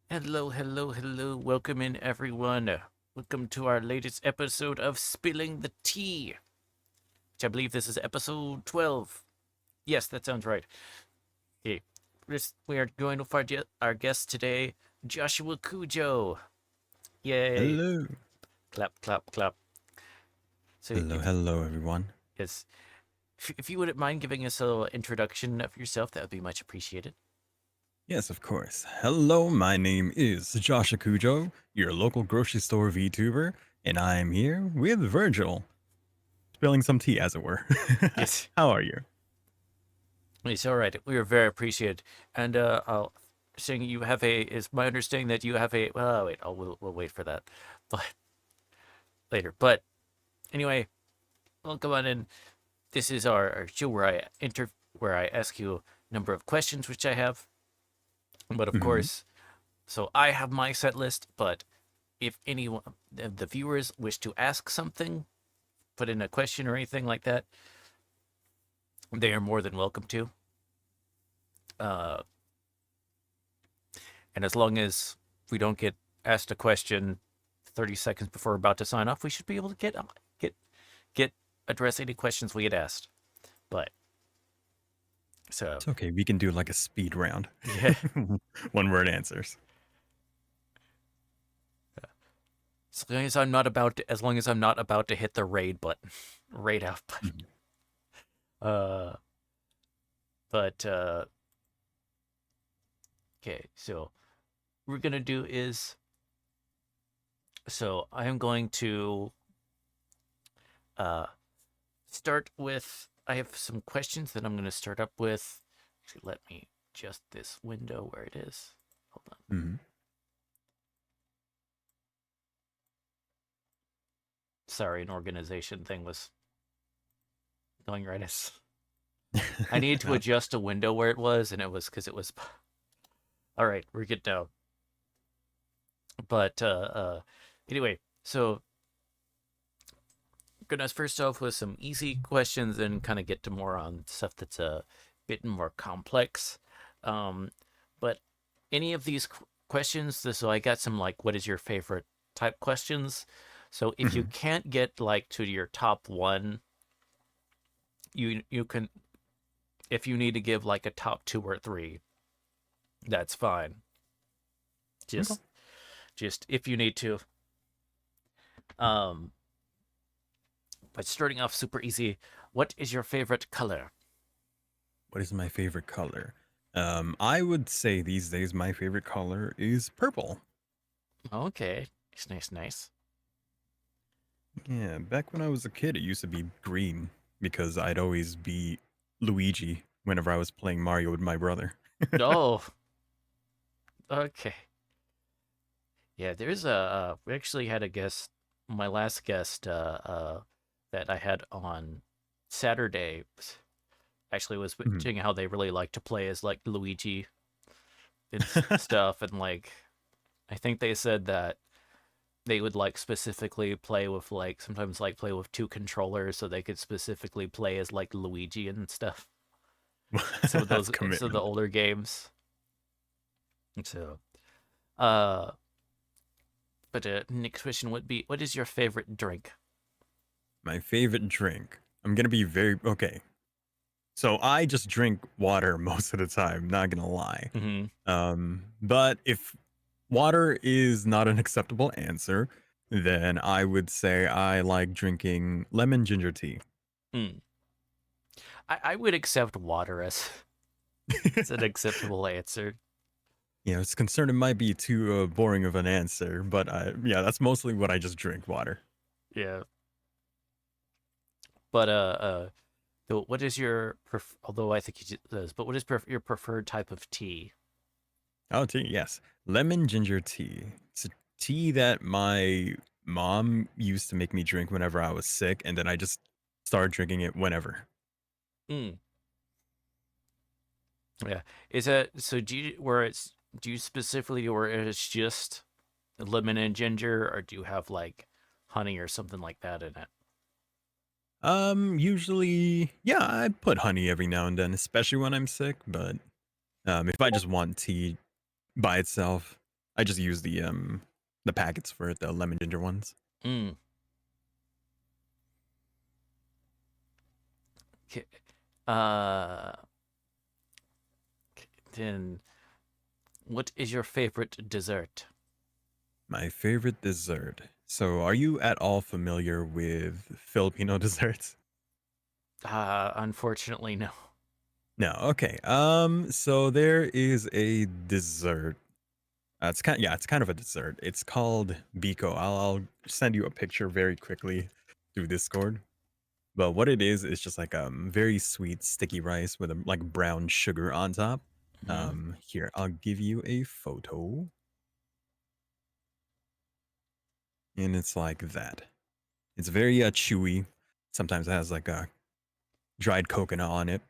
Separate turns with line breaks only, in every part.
Hello, hello, hello. Welcome in, everyone. Welcome to our latest episode of Spilling the Tea, which I believe this is episode 12. Yes, that sounds right. Okay, we are joined with our guest today, Joshua Cujo. Yay.
Hello.
Clap, clap, clap. So,
Hello, hello, everyone.
yes, if you wouldn't mind giving us a little introduction of yourself, that would be much appreciated.
Yes, of course. Hello, my name is Josh Akujo, your local grocery store VTuber, and I'm here with Virgil, spilling some tea, as it were.
Yes,
How are you?
it's all right. We are very appreciated. And I'll saying you have a is my understanding that you have a well wait we'll wait for that but later but anyway welcome on in. This is our show where I ask you a number of questions which I have, but of
Hmm.
course, so I have my set list, but if anyone the viewers wish to ask something, put in a question or anything like that, they are more than welcome to, uh and as long as we don't get asked a question 30 seconds before we're about to sign off, we should be able to get get address any questions we get asked. But so
It's okay. We can do like a speed round.
yeah,
One word answers.
as long as I'm not about to hit the raid button, raid out button.
Mhm.
Uh, but okay. So what we're gonna do is I am going to uh start with. I have some questions that I'm gonna start up with. Actually, let me adjust this window where it is. Hold on.
Mhm.
Sorry, an organization thing was going right as I needed to
No.
adjust a window where it was, and it was because it was. All right, we're good now. But anyway, so we're gonna first off with some easy questions, and kind of get to more on stuff that's a bit more complex. Um, but any of these questions, so I got some like, what is your favorite type questions. So if you
Mhm.
can't get like to your top one, you can, if you need to give like a top two or three, that's fine.
Okay.
Just if you need to. Um, but starting off super easy, what is your favorite color?
What is my favorite color? I would say these days my favorite color is purple.
Okay, nice, nice, nice.
Yeah, back when I was a kid, it used to be green because I'd always be Luigi whenever I was playing Mario with my brother.
Oh, okay. Yeah, there's a. We actually had a guest, my last guest, that I had on Saturday. Actually, was
Mhm.
mentioning how they really like to play as like Luigi and stuff, and like I think they said that they would like specifically play with like sometimes like play with two controllers so they could specifically play as like Luigi and stuff. Some of
That's
those, some of the
commitment.
older games. So, uh, but next question would be, what is your favorite drink?
My favorite drink. I'm gonna be very okay. So I just drink water most of the time, not gonna lie.
Mm-hmm.
But if water is not an acceptable answer, then I would say I like drinking lemon ginger tea.
Mm. I would accept water as as an acceptable answer.
Yeah, it's concerned it might be too boring of an answer, but yeah, that's mostly what I just drink water.
Yeah, but so what is your although I think you says, but what is your preferred type of tea?
Oh, tea, yes. Lemon ginger tea. It's a tea that my mom used to make me drink whenever I was sick, and then I just started drinking it whenever.
Mm. Yeah, is it so? Do you specifically, or it's just lemon and ginger, or do you have like honey or something like that in it?
Usually, yeah, I put honey every now and then, especially when I'm sick, but if I just want tea by itself, I just use the packets for it, the lemon ginger ones.
Mm. K- Uh, then what is your favorite dessert?
My favorite dessert. So, are you at all familiar with Filipino desserts?
Unfortunately, no.
No. Okay. So there is a dessert. It's kind. Yeah, it's kind of a dessert. It's called biko. I'll send you a picture very quickly through Discord. But what it is just like very sweet sticky rice with a like brown sugar on top.
Hmm.
Here I'll give you a photo, and it's like that. It's very chewy. Sometimes it has like a dried coconut on it,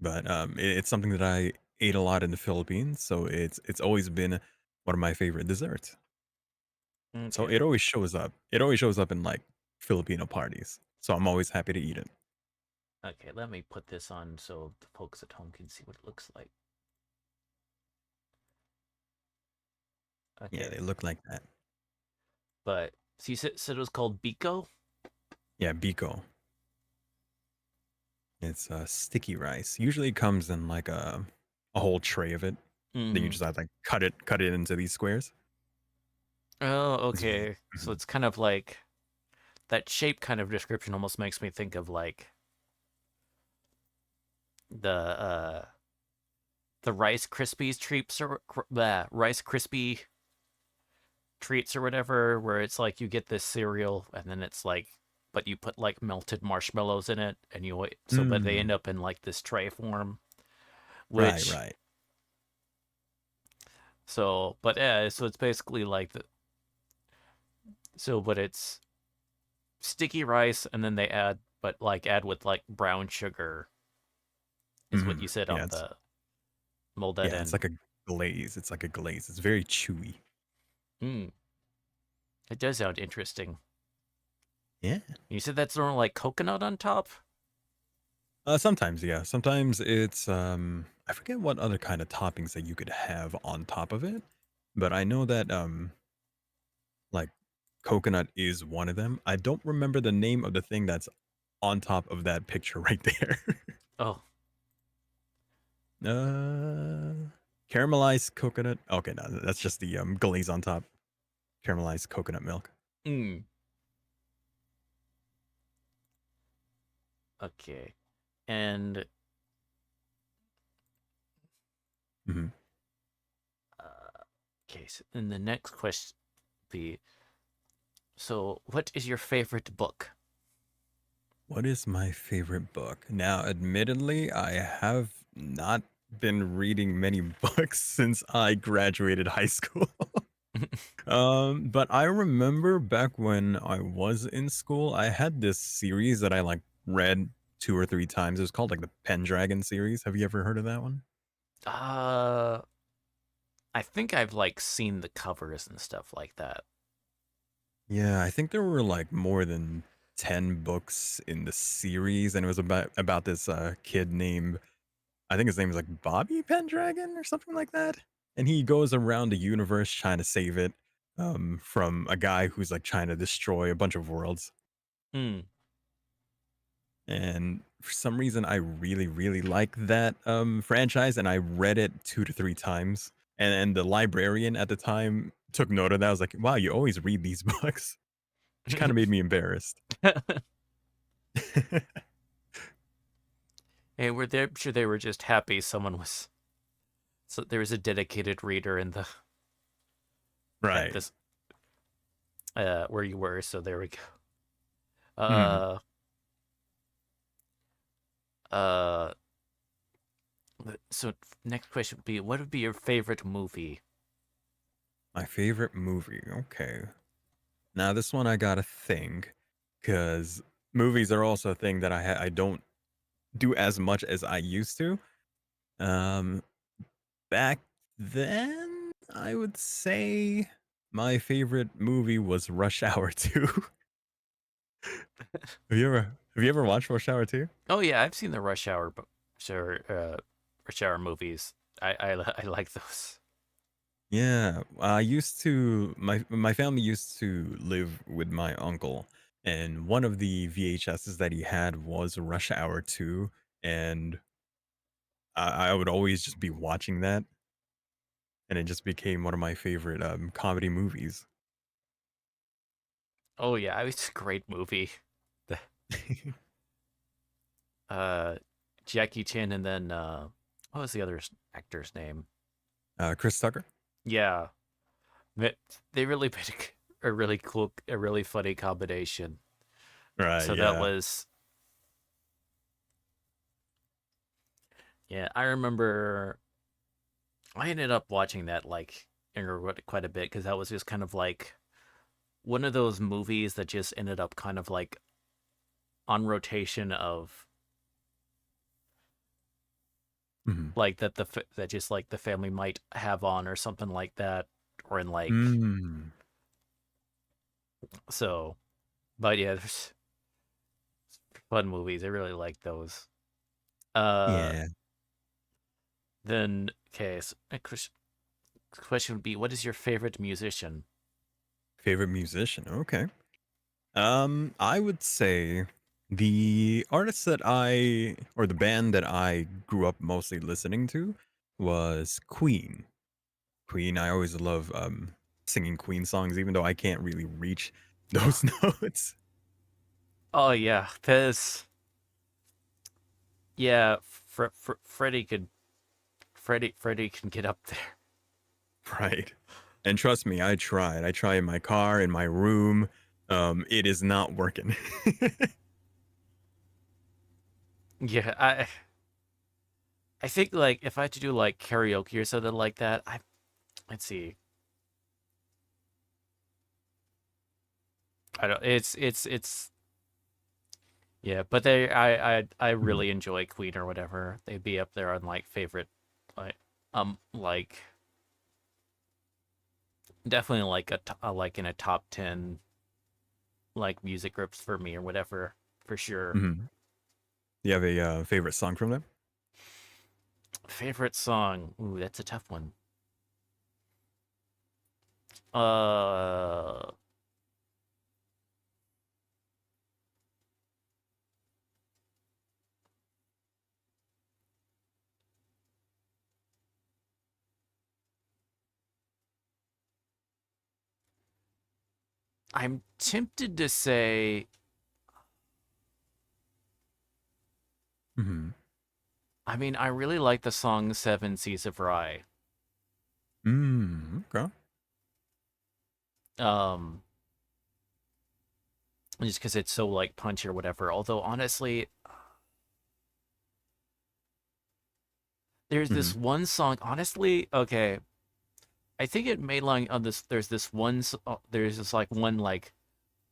but it's something that I ate a lot in the Philippines, so it's always been one of my favorite desserts. So
Okay.
it always shows up. It always shows up in like Filipino parties. So I'm always happy to eat it.
Okay, let me put this on so the folks at home can see what it looks like.
Yeah,
Okay,
they look like that.
but so you said it was called Biko?
Yeah, biko. It's sticky rice. Usually it comes in like a whole tray of it. Then you
Mm.
just have to like cut it into these squares.
Oh,
It's,
okay. So
mhm.
it's kind of like that shape kind of description almost makes me think of like the Rice Krispies treats or Rice Krispie treats or whatever, where it's like you get this cereal and then it's like, but you put like melted marshmallows in it, and you so but they
Mm,
end up in like this tray form,
right,
which
right.
so but yeah, so it's basically like the so but it's sticky rice and then they add but like add with like brown sugar is what you said
Yeah,
on the mold that
it's
in.
like a glaze. It's like a glaze. It's very chewy.
Mm, it does sound interesting.
Yeah.
You said that's normally like coconut on top.
Sometimes, yeah. Sometimes it's I forget what other kind of toppings that you could have on top of it, but I know that like coconut is one of them. I don't remember the name of the thing that's on top of that picture right there.
Oh.
uh Caramelized coconut. Okay, no, that's just the glaze on top. Caramelized coconut milk.
Mm, okay. And
Mhm.
okay, so then the next question be so what is your favorite book?
What is my favorite book? Now, admittedly, I have not been reading many books since I graduated high school. But I remember back when I was in school, I had this series that I like read two or three times. It was called like the Pendragon series. Have you ever heard of that one?
uh I think I've like seen the covers and stuff like that.
Yeah, I think there were like more than 10 books in the series, and it was about this kid named, I think his name is like Bobby Pendragon or something like that. And he goes around the universe trying to save it from a guy who's like trying to destroy a bunch of worlds.
Hmm.
And for some reason, I really, really like that franchise, and I read it two to three times. And the librarian at the time took note of that. I was like, wow, you always read these books, which kind of made me embarrassed.
Hey, were they sure they were just happy someone was so there was a dedicated reader in the at
Right.
this where you were, so there we go.
Mm.
Uh uh so next question would be what would be your favorite movie?
My favorite movie. Okay. Now this one I gotta think, because movies are also a thing that I don't do as much as I used to. Um, Back then, I would say my favorite movie was Rush Hour 2. Have you ever watched Rush Hour 2?
Oh yeah, I've seen the sure Rush Hour movies. I like those.
Yeah, I used to my family used to live with my uncle, and one of the VHSs that he had was Rush Hour 2, and I would always just be watching that, and it just became one of my favorite comedy movies.
Oh yeah, it's a great movie. The uh Jackie Chan and then what was the other actor's name?
Chris Tucker,
Yeah, but they really made a really cool, a really funny combination.
right?
So that
Yeah,
was, yeah, I remember I ended up watching that like quite a bit because that was just kind of like one of those movies that just ended up kind of like on rotation of
hmm
like that just like the family might have on or something like that, or in like
mm,
so. But yeah, there's fun movies. I really like those. Uh,
yeah.
then okay, so question would be, what is your favorite musician?
Favorite musician? Okay. I would say the artist that I or the band that I grew up mostly listening to was Queen. Queen, I always love singing Queen songs, even though I can't really reach those notes.
Oh yeah, there's yeah. Freddie can get up there.
Right. And trust me, I tried. I tried in my car, in my room. It is not working.
Yeah, I think like if I had to do like karaoke or something like that, I let's see. I don't. It's yeah, but I
Mhm,
really enjoy Queen or whatever. They'd be up there on like favorite, like definitely like like in a top 10 like music groups for me or whatever for sure.
mhm. You have a favorite song from them?
Favorite song? Ooh, that's a tough one. Uh, I'm tempted to say.
Mhm.
I mean, I really like the song Seven Seas of Rye.
Okay.
Um, just because it's so like punchy or whatever. Although honestly, there's
Mhm,
this one song. Honestly, okay, I think it made like on this. There's this one. There's this like one like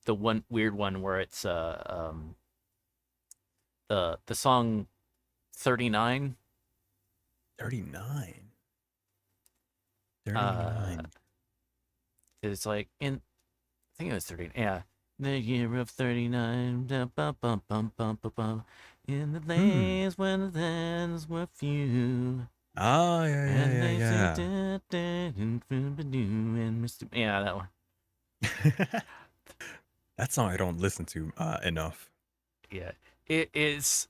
the one weird one where it's the song 39.
39.
Uh,
39.
it's like in I think it was 30. Yeah. The year of 39. Bum, bum, bum, bum, bum, bum, bum, in the
Hmm.
days when the lands were few.
Ah,
And they say,
yeah.
da, da, and Mr. Yeah, that one.
Yeah. That song I don't listen to enough.
Yeah. It is.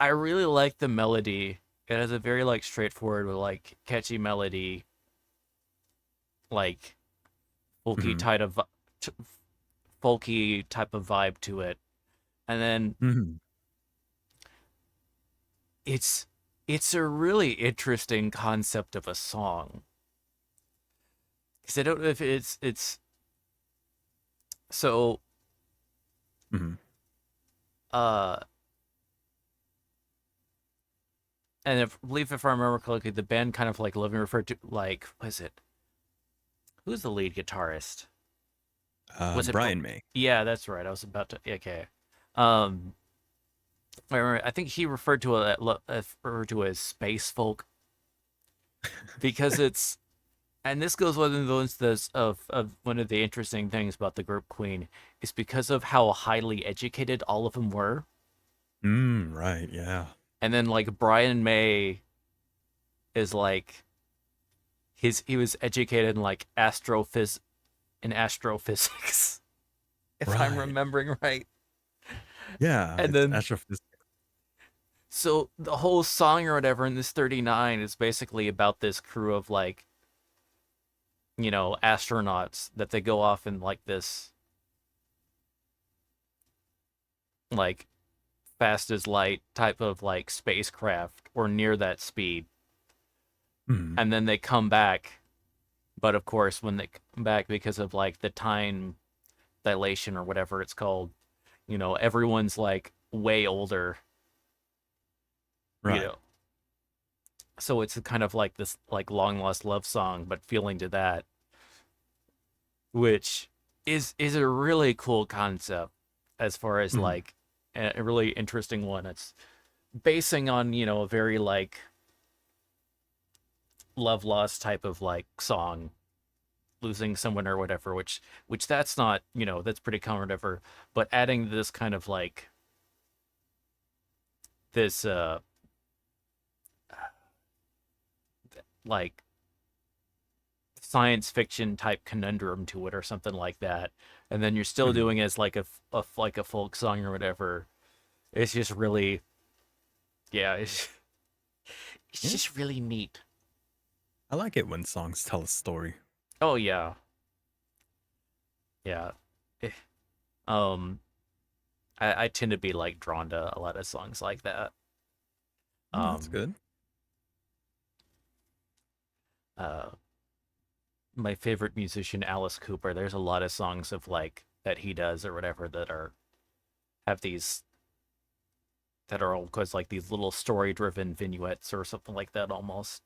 I really like the melody. It has a very, like, straightforward, like, catchy melody, like, folky
Mhm,
type of, t- folky type of vibe to it. And then
mhm,
it's it's a really interesting concept of a song because I don't know if it's so
mhm,
uh and if I believe if I remember correctly, the band kind of like living referred to like was it who's the lead guitarist? Was it
Brian May.
yeah, that's right. I was about to okay. Um, I remember. I think he referred to referred to as space folk because it's and this goes with those of one of the interesting things about the group Queen is because of how highly educated all of them were.
Right, yeah.
And then like Brian May is like he was educated in like astrophysics, if I'm
Right.
remembering right.
Yeah,
And
it's
then
astrophysics.
so the whole song or whatever in this 39 is basically about this crew of like, astronauts that they go off in like this like fast as light type of like spacecraft or near that speed,
Mhm.
and then they come back. But of course, when they come back, because of like the time dilation or whatever it's called, everyone's like way older, you
Right.
know. So it's kind of like this like long lost love song, but feeling to that, which is a really cool concept as far as
Mhm.
like a really interesting one. It's basing on, a very like love lost type of like song, losing someone or whatever, which that's not, that's pretty common or whatever, but adding this kind of like this like science fiction type conundrum to it or something like that, and then you're still
Mhm.
doing it as like a folk song or whatever. It's just really, yeah, it's
Yeah.
just really neat.
I like it when songs tell a story.
Oh yeah, yeah. Eh, um I tend to be like drawn to a lot of songs like that.
Mm, that's
um
good.
uh my favorite musician Alice Cooper, there's a lot of songs of like that he does or whatever that are have these that are all cause like these little story driven vignettes or something like that almost.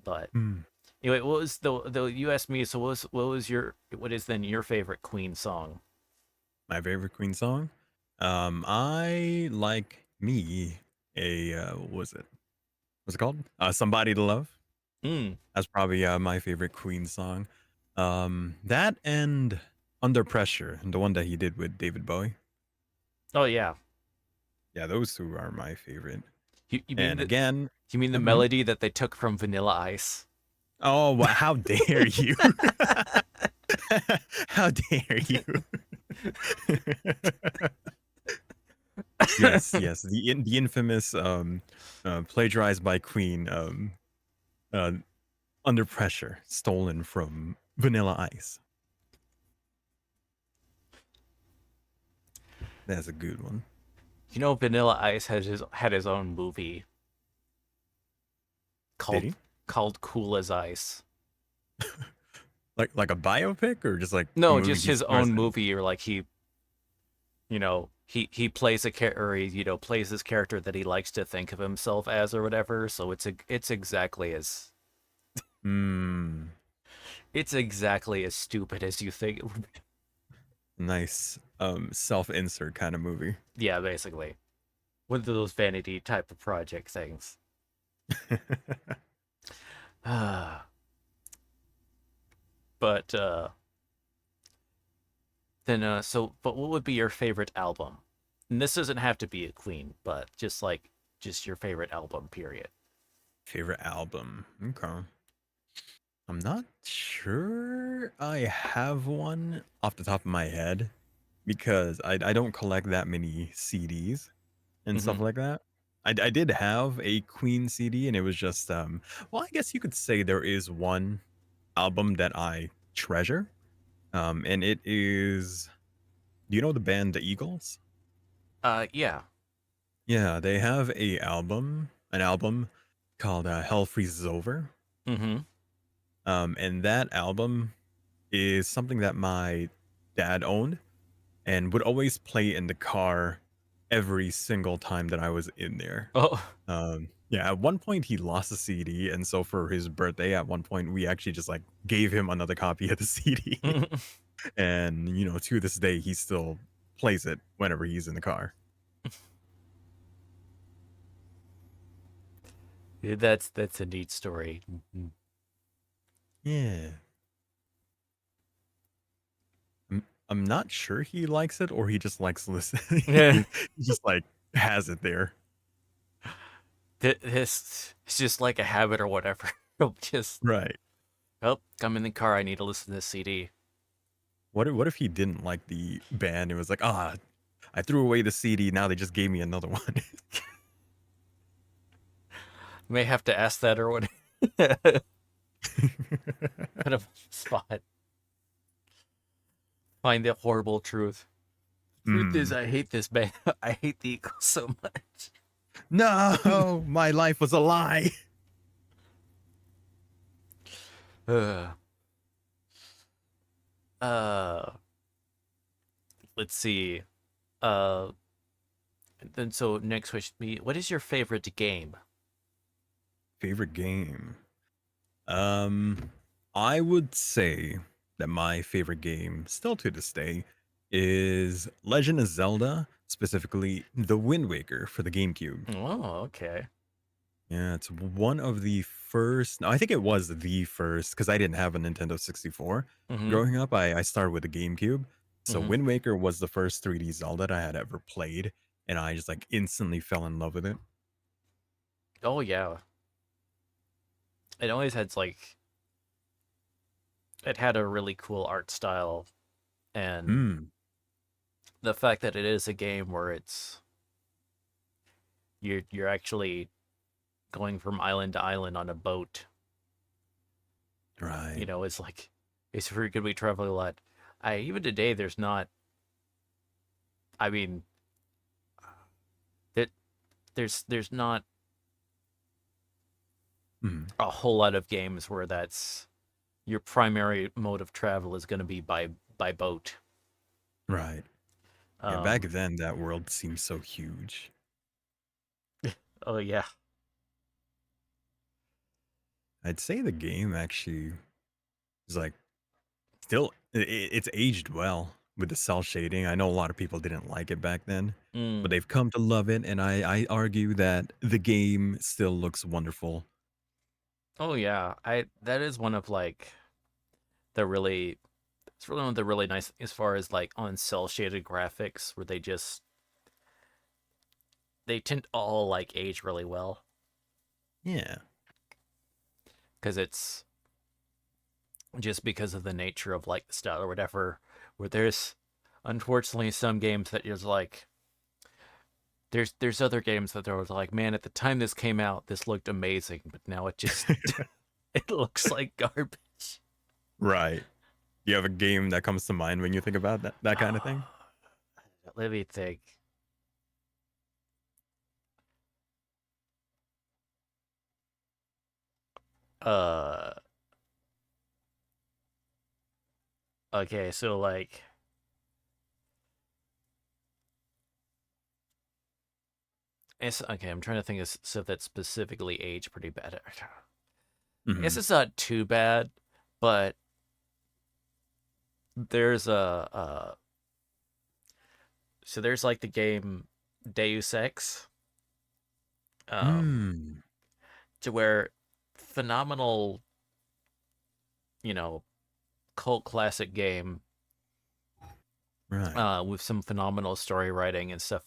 But
Mm.
anyway, what was the you asked me, so what is then your favorite Queen song?
My favorite Queen song. I like me a what was it? What's it called? Somebody to Love.
Mm.
That's probably my favorite Queen song. That and Under Pressure, the one that he did with David Bowie.
Oh yeah.
Yeah, those two are my favorite.
You mean
And
the
again,
you mean the
mhm.
melody that they took from Vanilla Ice?
Oh, how dare you? How dare you? Yes, yes. The infamous plagiarized by Queen uh Under Pressure, stolen from Vanilla Ice. That's a good one.
Vanilla Ice had his own movie
Did
called
he?
Cool as Ice.
Like a biopic or just like a
No,
movie
just
he
his
stars
own
in?
movie, or like he plays a character, or he plays this character that he likes to think of himself as or whatever. So it's exactly as
Hmm.
stupid as you think it would be.
Nice self-insert kind of movie.
Yeah, basically one of those vanity type of project things. But then but what would be your favorite album? And this doesn't have to be a Queen, but just your favorite album, period.
Favorite album. Okay. I'm not sure I have one off the top of my head because I don't collect that many CDs and
Mm-hmm.
stuff like that. I did have a Queen CD and it was just well, I guess you could say there is one album that I treasure. And it is, do you know the band The Eagles?
Yeah.
Yeah, they have an album called Hell Freezes Over.
Mm-hmm.
And that album is something that my dad owned and would always play in the car every single time that I was in there.
Oh.
Yeah, at one point he lost the CD, and so for his birthday, at one point we actually just like gave him another copy of the CD, and to this day he still plays it whenever he's in the car.
That's a neat story. Mhm.
Yeah, I'm not sure he likes it or he just likes listening.
Yeah.
He just like has it there,
This it's just like a habit or whatever. Just
right?
Oh, I'm in the car. I need to listen to this CD.
What if he didn't like the band? It was like, ah, I threw away the CD. Now they just gave me another one.
May have to ask that or what. Put him on the spot. Find the horrible truth. Truth is,
Hmm.
I hate this band. I hate the Eagles so much.
No, my life was a lie.
uh, uh, let's see. Uh, then so next question be, what is your favorite game?
Favorite game? Um, I would say that my favorite game, still to this day, is Legend of Zelda, specifically The Wind Waker for the GameCube.
Oh, okay.
Yeah, it's one of the first. No, I think it was the first because I didn't have a Nintendo 64
Mm-hmm.
growing up. I started with the GameCube. So
Mm-hmm.
Wind Waker was the first 3D Zelda that I had ever played, and I just like instantly fell in love with it.
Oh yeah. It always had like it had a really cool art style, and
Hmm.
the fact that it is a game where you're actually going from island to island on a boat,
Right.
is like it's very good. We travel a lot. I even today there's not. I mean, that there's not
Mhm.
a whole lot of games where that's your primary mode of travel is going to be by boat.
Right. Yeah. Back
Um.
then, that world seemed so huge.
Oh yeah.
I'd say the game actually is like still it's aged well with the cell shading. I know a lot of people didn't like it back then, but
Mm.
they've come to love it, and I argue that the game still looks wonderful.
Oh yeah. I that is one of like the really it's really one of the really nice as far as like on cell shaded graphics where they tend to all like age really well
Yeah.
because it's just because of the nature of like the style or whatever. Where there's unfortunately some games that is like there's other games that are like, man, at the time this came out, this looked amazing, but now it just it looks like garbage.
Right. Do you have a game that comes to mind when you think about that kind of thing?
Let me think. Uh, okay, so like it's okay. I'm trying to think of stuff that specifically aged pretty bad. I guess
Hmm.
it's not too bad, but there's so there's like the game Deus Ex, um,
Mm.
to where phenomenal, you know, cult classic game,
Right.
with some phenomenal story writing and stuff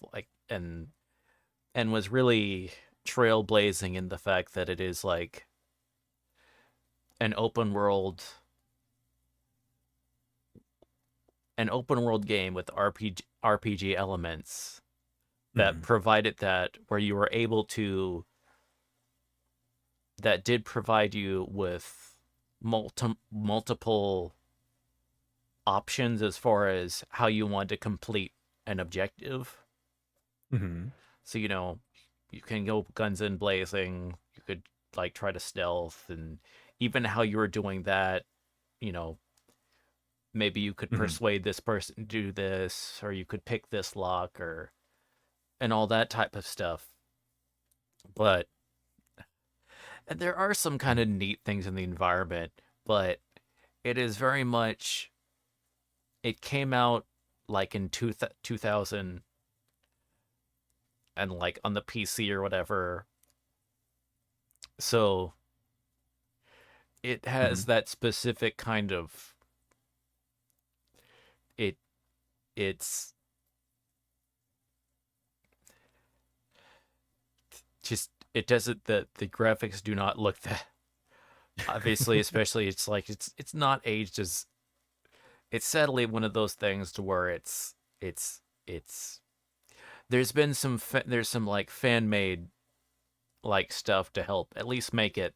and was really trailblazing in the fact that it is like an open world an open world game with RPG elements that
Hmm.
provided that where you were able to that did provide you with multiple options as far as how you want to complete an objective.
Hmm.
So you can go guns in blazing. You could like try to stealth, and even how you were doing that, you know, maybe you could
Hmm.
persuade this person to do this, or you could pick this lock, or and all that type of stuff. But and there are some kind of neat things in the environment, but it is very much it came out like in 2000 and like on the PC or whatever. So it
Hmm.
has that specific kind of it it's just it doesn't the graphics do not look that Obviously, especially it's like it's not aged as it's sadly one of those things to where it's there's been there's some like fan made like stuff to help at least make it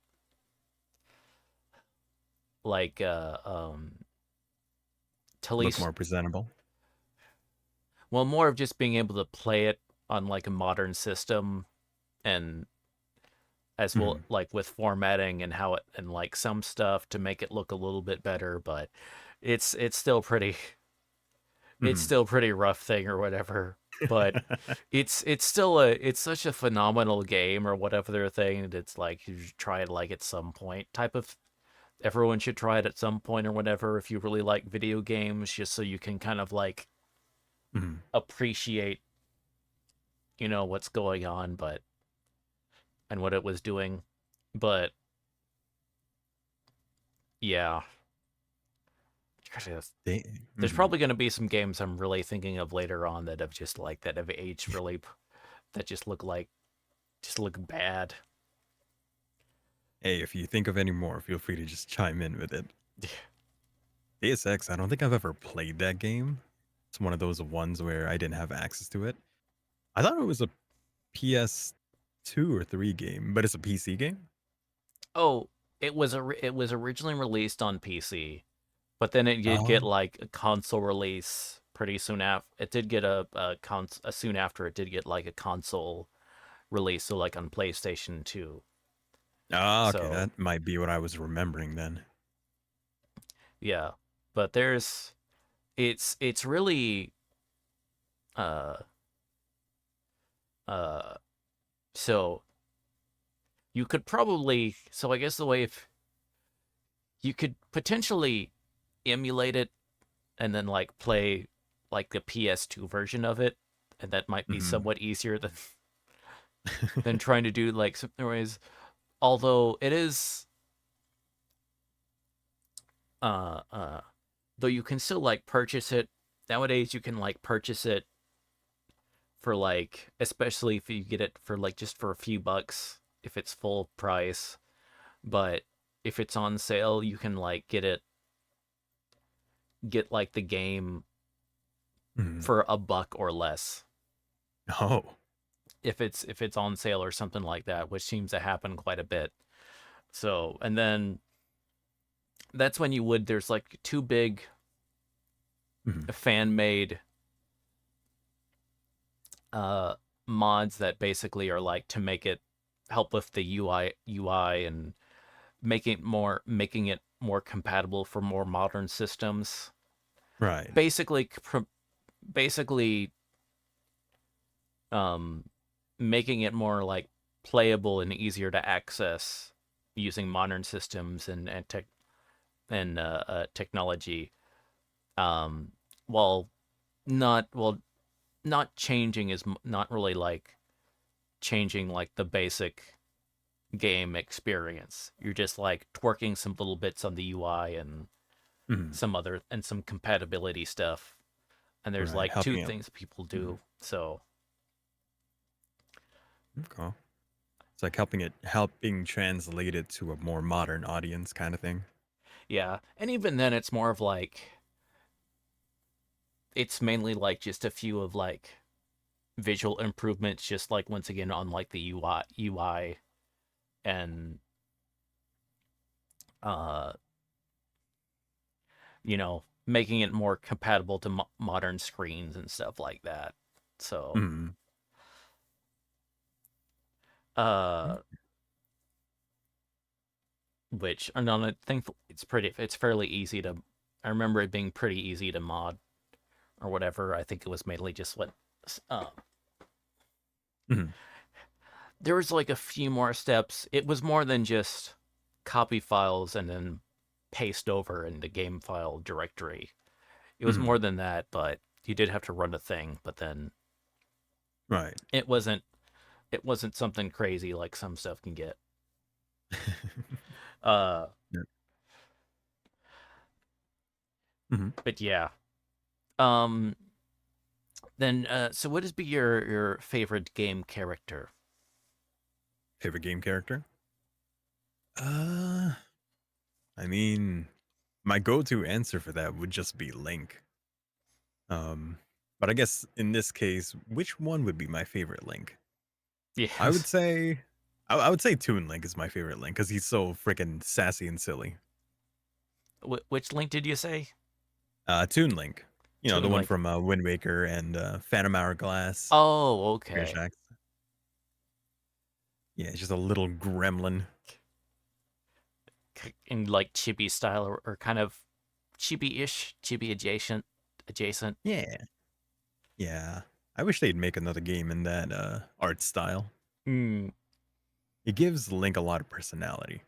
like to at
Look
least
more presentable.
well more of just being able to play it on like a modern system and as well
Mhm,
like with formatting and how it and like some stuff to make it look a little bit better, but it's still pretty it's
mhm.
still pretty rough thing or whatever. But it's still a it's such a phenomenal game or whatever thing that it's like you should try it like at some point type of everyone should try it at some point or whatever if you really like video games just so you can kind of like
Mhm.
appreciate what's going on but and what it was doing. But yeah, gosh, there's
Mhm.
probably going to be some games I'm really thinking of later on that have just like that have aged really that just look bad.
Hey, if you think of any more, feel free to just chime in with it. Deus Ex, I don't think I've ever played that game. It's one of those ones where I didn't have access to it. I thought it was a PS2 or 3 game, but it's a PC game?
Oh, it was originally released on PC, but then it did get
Oh.
like a console release pretty soon after. It did get soon after it did get like a console release, so like on PlayStation 2.
Ah, okay,
So
that might be what I was remembering then.
yeah, but there's it's really uh uh so you could probably so I guess the way if you could potentially emulate it and then like play like the PS2 version of it, and that might be
Mhm.
somewhat easier than trying to do like some ways. Although it is, uh, uh, though you can still like purchase it nowadays. You can like purchase it for like, especially if you get it for like just for a few bucks if it's full price. But if it's on sale, you can like get like the game
Mhm.
for a buck or less
Oh.
if it's on sale or something like that, which seems to happen quite a bit. So, and then that's when you would there's like two big
Mhm.
fan made uh mods that basically are like to make it help with the UI and making it more compatible for more modern systems.
Right.
Basically basically um making it more like playable and easier to access using modern systems and technology, um while well not changing is not really like changing like the basic game experience. You're just like twerking some little bits on the UI and
Mhm.
some compatibility stuff. And there's
Right,
like two
helping him.
things people
Mhm.
do. So
Okay. It's like helping translate it to a more modern audience kind of thing.
yeah, and even then, it's more of like it's mainly like just a few of like visual improvements, just like once again on like the UI and uh making it more compatible to modern screens and stuff like that. So,
Mhm.
uh, which and on I think it's fairly easy to. I remember it being pretty easy to mod or whatever. I think it was mainly just what. Uh,
Mhm.
there was like a few more steps. It was more than just copy files and then paste over in the game file directory. It was more
Mhm.
than that, but you did have to run a thing. But then
Right.
it wasn't it wasn't something crazy like some stuff can get. Uh,
Yeah. Mhm.
but yeah. Um, then so what is be your favorite game character?
Favorite game character? Uh, I mean, my go-to answer for that would just be Link. Um, but I guess in this case, which one would be my favorite Link? I would
Yes.
say, I would say Toon Link is my favorite Link because he's so freaking sassy and silly.
Which link did you say?
Toon Link, the
Toon
one
Link.
from Wind Waker and Phantom Hourglass,
Oh,
Spirit
okay.
Tracks. Yeah, it's just a little gremlin.
In like chibi style or kind of chibi-ish, chibi adjacent, adjacent.
Yeah, yeah. I wish they'd make another game in that art style.
Hmm.
It gives Link a lot of personality.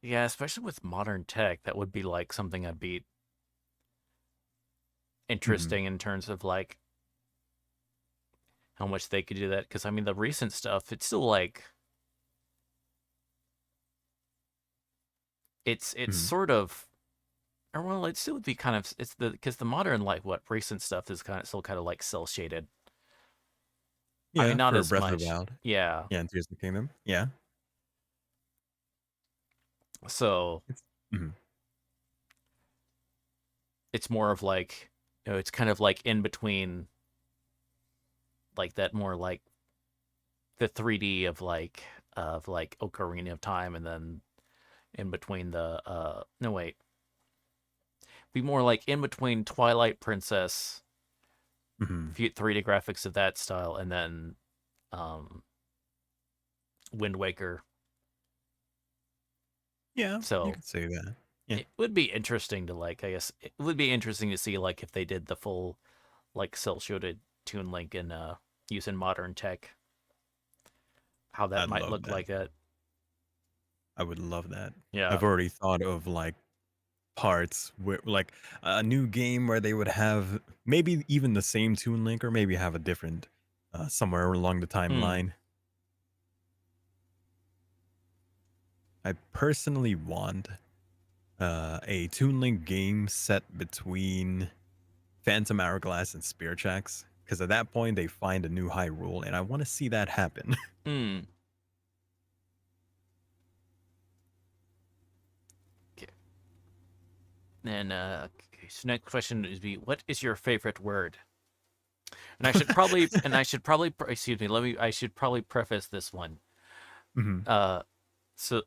Yeah, especially with modern tech, that would be like something I'd be
Hmm.
interesting in terms of like how much they could do that. Because I mean, the recent stuff, it's still like it's
Hmm.
sort of, or well, it still would be kind of it's the because the modern like what recent stuff is kind of still kind of like cell shaded. I mean,
Yeah,
not
for
as
Breath of the
much.
Wild.
Yeah.
Yeah, and Tears of the Kingdom. Yeah.
So
It's, mhm.
it's more of like, it's kind of like in between like that more like the 3D of like Ocarina of Time, and then in between the no wait, be more like in between Twilight Princess,
Mhm.
3D graphics of that style, and then um Wind Waker.
Yeah, you
So
could say that. Yeah,
it would be interesting to like, I guess it would be interesting to see like if they did the full like cell shaded Toon Link and using modern tech, how that
I'd
might
love
look
that.
like it.
I would love that.
Yeah.
I've already thought of like parts where like a new game where they would have maybe even the same Toon Link or maybe have a different somewhere along the
Hmm.
timeline. I personally want a Toon Link game set between Phantom Hourglass and Spear Tracks because at that point they find a new Hyrule and I want to see that happen.
Hmm. Okay. And okay, so next question is be what is your favorite word? And I should probably excuse me, let me I should probably preface this one.
Mhm.
Uh so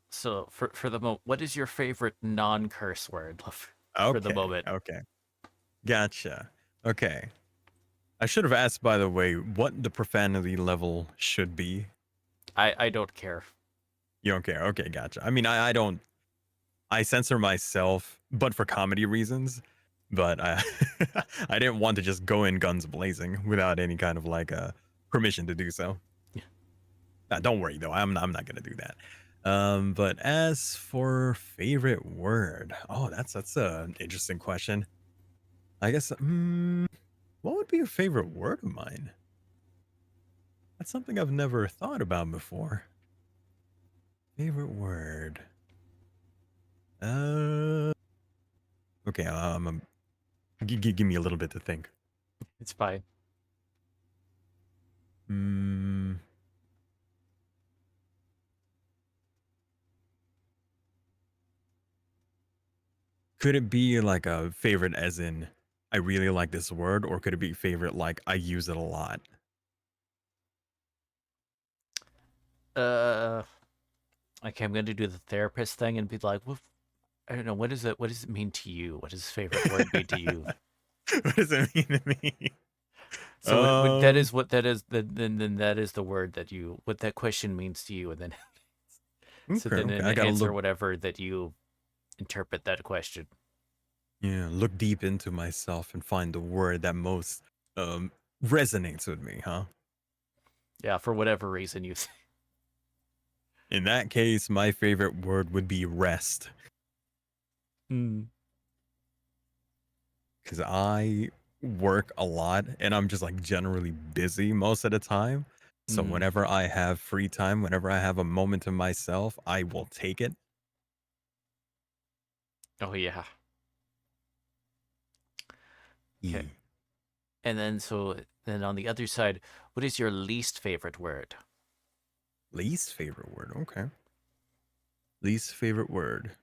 for the moment, what is your favorite non-curse word for the
Okay,
moment?
okay. Gotcha. Okay. I should have asked, by the way, what the profanity level should be.
I don't care.
You don't care. Okay, gotcha. I mean, I don't, I censor myself, but for comedy reasons. But I, I didn't want to just go in guns blazing without any kind of like permission to do so. Don't worry though, I'm not gonna do that. But as for favorite word, oh, that's an interesting question. I guess, what would be a favorite word of mine? That's something I've never thought about before. Favorite word. Uh, okay. Give me a little bit to think.
It's fine.
Mm, could it be like a favorite, as in I really like this word, or could it be favorite like I use it a lot?
Uh okay, I'm gonna do the therapist thing and be like, well, I don't know, what does it mean to you? What does favorite word mean to you?
What does it mean to me?
So that
Um.
is what that is. Then that is the word that you what that question means to you, and then so
Okay.
then
Okay.
an
I gotta
answer
look.
whatever that you interpret that question.
Yeah. Look deep into myself and find the word that most resonates with me. Huh.
Yeah, for whatever reason you.
In that case, my favorite word would be rest.
Mm,
Because I work a lot and I'm just like generally busy most of the time. So
mm.
whenever I have free time, whenever I have a moment to myself, I will take it.
Oh yeah. Okay.
E.
And then then on the other side, what is your least favorite word?
Least favorite word. Okay. Least favorite word.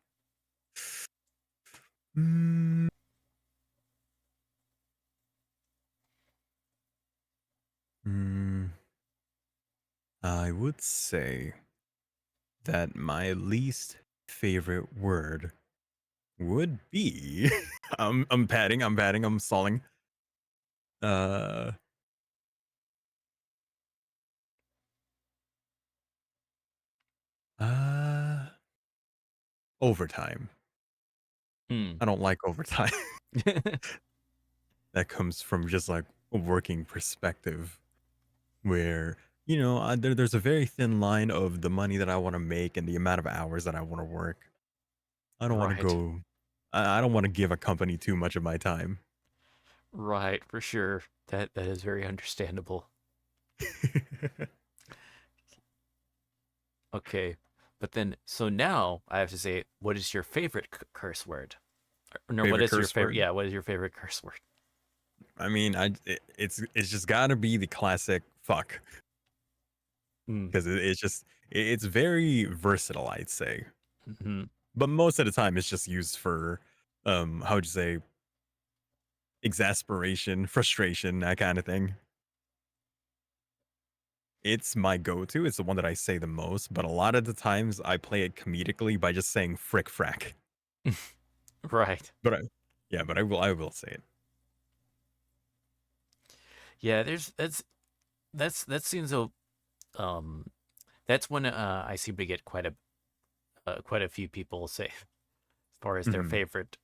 Mm, mm, I would say that my least favorite word would be I'm stalling. Uh uh Overtime.
Hmm.
I don't like overtime. That comes from just like a working perspective where there's a very thin line of the money that I want to make and the amount of hours that I want to work. I don't want to
Right.
go. I don't want to give a company too much of my time.
Right, for sure. That is very understandable. Okay. But then, so now I have to say, what is your favorite curse word? Or, no, what
Favorite
is your
curse
favorite?
word?
Yeah, what is your favorite curse word?
I mean, it's just got to be the classic fuck
Mm.
because it's very versatile, I'd say.
Hmm.
But most of the time, it's just used for how would you say exasperation, frustration, that kind of thing. It's my go-to. It's the one that I say the most, but a lot of the times I play it comedically by just saying frick frack.
Right.
But yeah, but I will say it.
Yeah, there's that seems a um that's when I seem to get quite a few people say as far as their
Mhm.
favorite.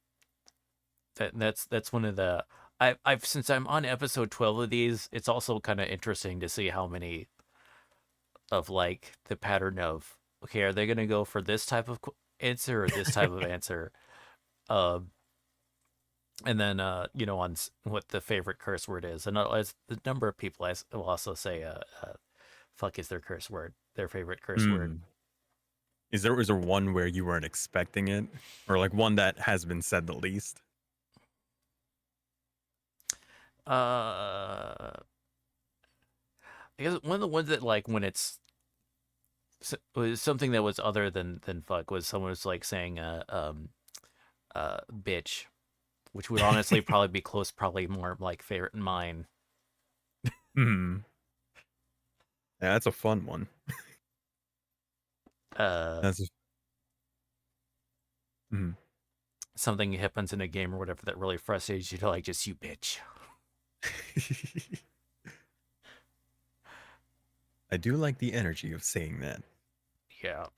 That's one of the I've since I'm on episode 12 of these, it's also kind of interesting to see how many of like the pattern of okay, are they going to go for this type of answer or this type of answer? Um and then on what the favorite curse word is. And as the number of people will also say fuck is their curse word, their favorite curse word.
Mm. Is there one where you weren't expecting it, or like one that has been said the least?
I guess one of the ones that like when was something that was other than fuck was someone was like saying bitch, which would honestly probably be close, probably more like favorite in mine.
Hmm. Yeah, that's a fun one.
Uh,
That's mhm.
Something happens in a game or whatever that really frustrates you to like just you bitch.
I do like the energy of saying that.
Yeah.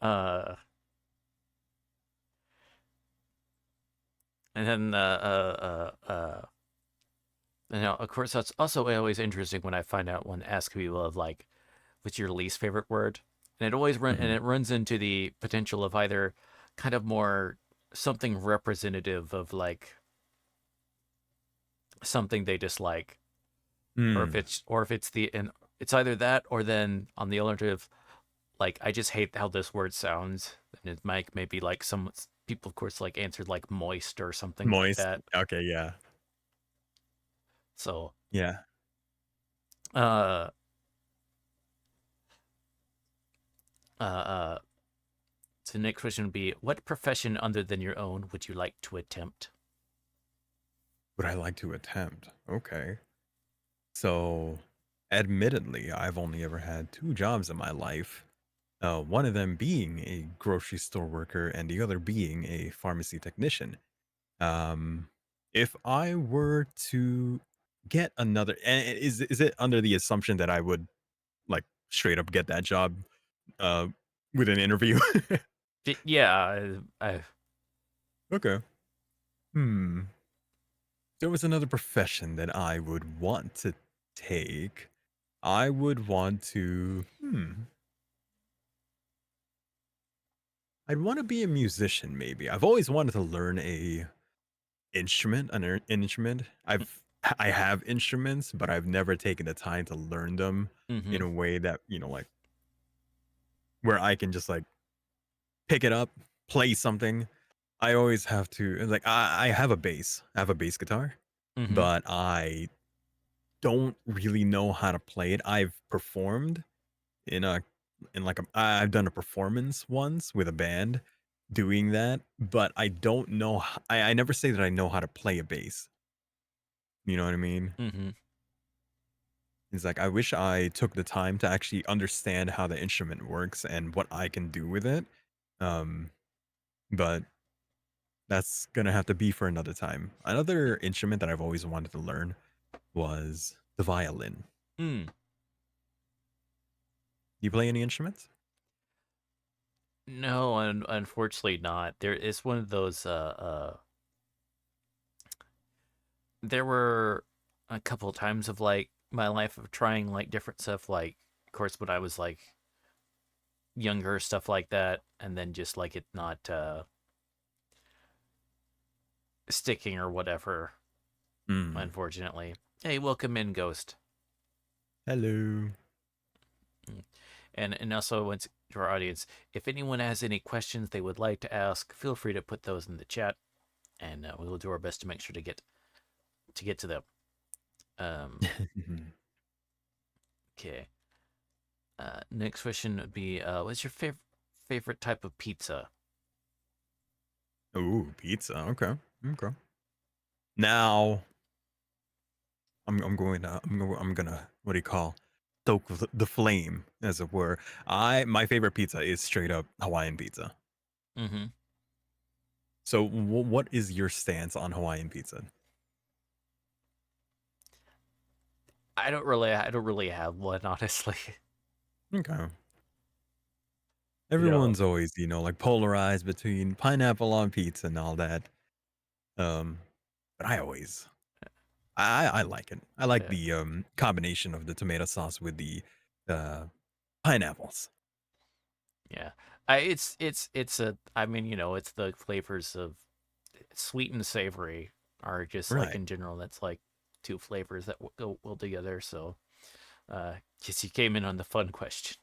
Uh, and then of course that's also always interesting when I find out when ask people of like what's your least favorite word, and
Mhm.
it runs into the potential of either kind of more something representative of like something they dislike,
Mm.
or if it's the and it's either that or then on the alternative, like I just hate how this word sounds, and it might maybe like some people of course like answered like moist or something like
Moist.
that.
Okay, yeah.
So
Yeah.
uh uh uh so the next question would be, what profession other than your own would you like to attempt?
Would I like to attempt? Okay. So, admittedly, I've only ever had two jobs in my life. One of them being a grocery store worker and the other being a pharmacy technician. Um, if I were to get another, is it under the assumption that I would like straight up get that job uh, with an interview?
Yeah,
Okay. Hmm. There was another profession that I would want to take. I would want to. I'd want to be a musician. Maybe I've always wanted to learn a instrument, instrument. I have instruments, but I've never taken the time to learn them in
mm-hmm,
a way that like where I can just like pick it up, play something. I always have to like I have a bass. I have a bass guitar,
mm-hmm,
but I don't really know how to play it. I've performed in a in like I've done a performance once with a band doing that, but I don't know. I never say that I know how to play a bass. You know what I mean?
Mm-hmm.
It's like I wish I took the time to actually understand how the instrument works and what I can do with it. Um, but that's gonna have to be for another time. Another instrument that I've always wanted to learn was the violin.
Mm.
You play any instruments?
No, unfortunately not. There is one of those. There were a couple of times of like my life of trying like different stuff. Like, of course, when I was like younger, stuff like that, and then just like it not sticking or whatever.
Mm.
Unfortunately. Hey, welcome in, Ghost.
Hello.
Mm. And also once to our audience, if anyone has any questions they would like to ask, feel free to put those in the chat, and we will do our best to make sure to get to them. Um, okay. Next question would be, what's your favorite type of pizza?
Ooh, pizza. Okay. Okay. Now I'm gonna what do you call stoke the flame, as it were. My favorite pizza is straight up Hawaiian pizza.
Mm-hmm.
So what is your stance on Hawaiian pizza?
I don't really have one, honestly.
Okay.
You know,
Everyone's always, like polarized between pineapple on pizza and all that. Um, but I like it. I like
uh,
the combination of the tomato sauce with the pineapples.
yeah. It's a. I mean, it's the flavors of sweet and savory are just like
Right.
in general. That's like two flavors that go well together. So, guess you came in on the fun question.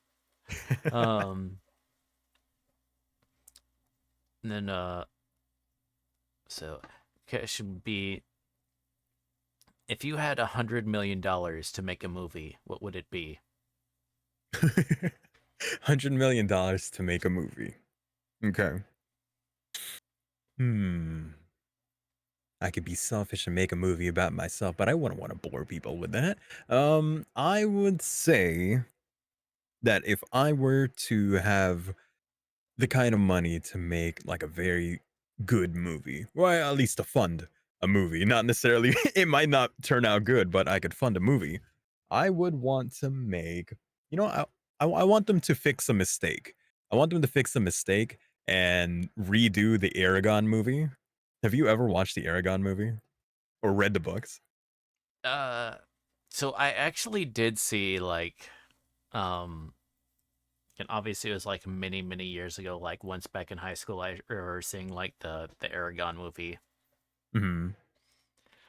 Um, and then so question would be, if you had $100 million to make a movie, what would it be?
$100 million to make a movie. Okay. Hmm. I could be selfish and make a movie about myself, but I wouldn't want to bore people with that. I would say that if I were to have the kind of money to make like a very good movie, well, at least to fund a movie, not necessarily, it might not turn out good, but I could fund a movie. I would want to make, you know, I want them to fix a mistake. I want them to fix a mistake and redo the Aragon movie. Have you ever watched the Aragon movie or read the books?
Uh, so I actually did see like, um, and obviously it was like many years ago. Like once back in high school, I remember seeing like the Aragon movie.
Hmm.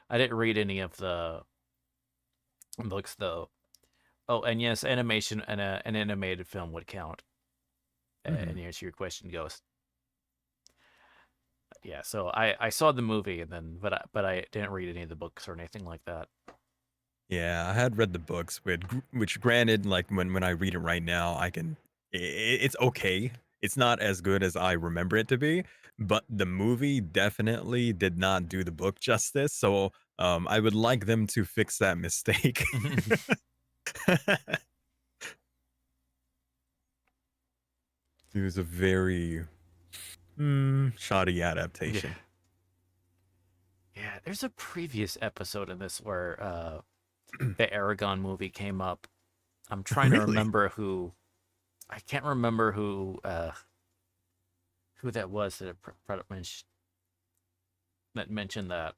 I didn't read any of the books though. Oh, and yes, animation and an animated film would count.
Hmm.
And here's your question, Ghost. Yeah, so I saw the movie and then but I didn't read any of the books or anything like that.
Yeah, I had read the books, which granted, like when I read it right now, it's okay. It's not as good as I remember it to be, but the movie definitely did not do the book justice. So, I would like them to fix that mistake. It was a very shoddy
Yeah,
adaptation.
yeah. There's a previous episode in this where the Aragon movie came up. I'm trying to
Really?
remember who. I can't remember who that was that that mentioned that.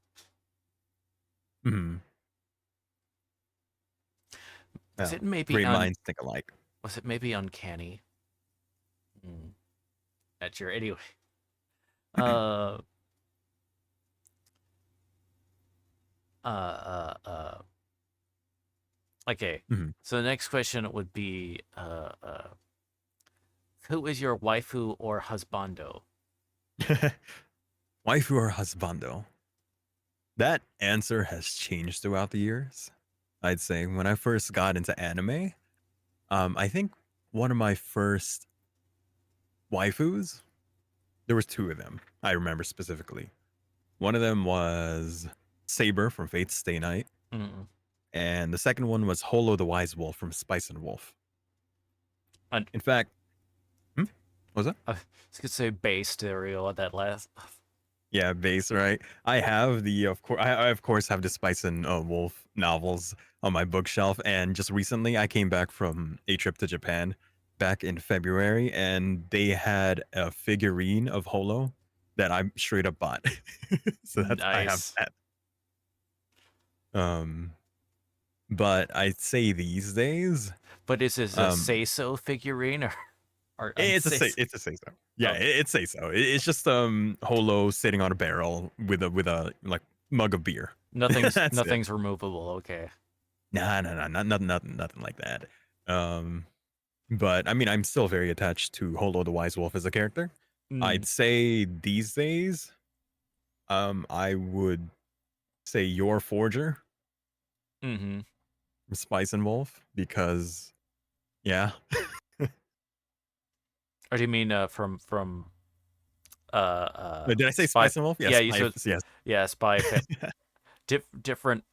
Hmm.
Was
Oh,
it maybe
great
on?
minds think alike.
Was it maybe uncanny? Mm, that's your anyway. Uh, uh, uh, uh. Okay.
Mhm.
So the next question would be, who is your waifu or husbando?
Waifu or husbando? That answer has changed throughout the years. I'd say when I first got into anime, I think. one of my first waifus. There was two of them. I remember specifically. One of them was Saber from Fate's Stay Night,
Mm.
and the second one was Holo the Wise Wolf from Spice and Wolf.
And
In fact, what was that?
I was gonna say base stereo at that last.
Yeah, base, right? I have the, of course, I of course have the Spice and Wolf novels on my bookshelf, and just recently I came back from a trip to Japan back in February, and they had a figurine of Holo that I straight up bought. So that's I have
Nice.
that. Um, but I'd say these days,
But is this a
um,
say so figurine or
it's a
unsay
say
so?
it's a say so. Yeah,
Okay.
it's say so. It's just Holo sitting on a barrel with a like mug of beer. That's it.
Nothing's removable. Okay.
Nah, nah, nah, nothing like that. Um, but I mean, I'm still very attached to Holo the Wise Wolf as a character. I'd
Mm.
say these days, I would say your Forger
Mm-hmm.
from Spice and Wolf because yeah,
Or do you mean
did I say
spy?
Spice and Wolf?
Yeah,
Yes,
you said
yes,
yeah, spy different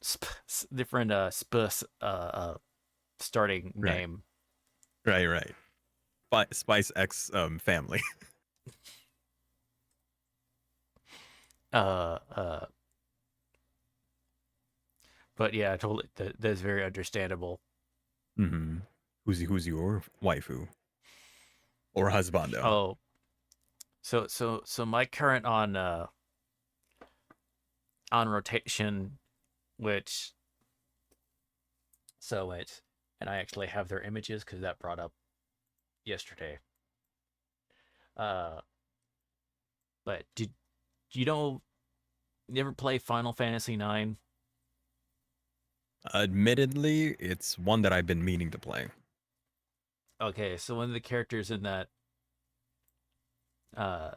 different starting
right,
name.
right. Spice X family.
Uh uh but yeah, totally that's very understandable.
Hmm. Who's your waifu or husbando?
Oh, so my current on rotation, which so it's and I actually have their images because that brought up yesterday. Uh, but did you know? You ever play Final Fantasy 9?
Admittedly, it's one that I've been meaning to play.
Okay, so one of the characters in that uh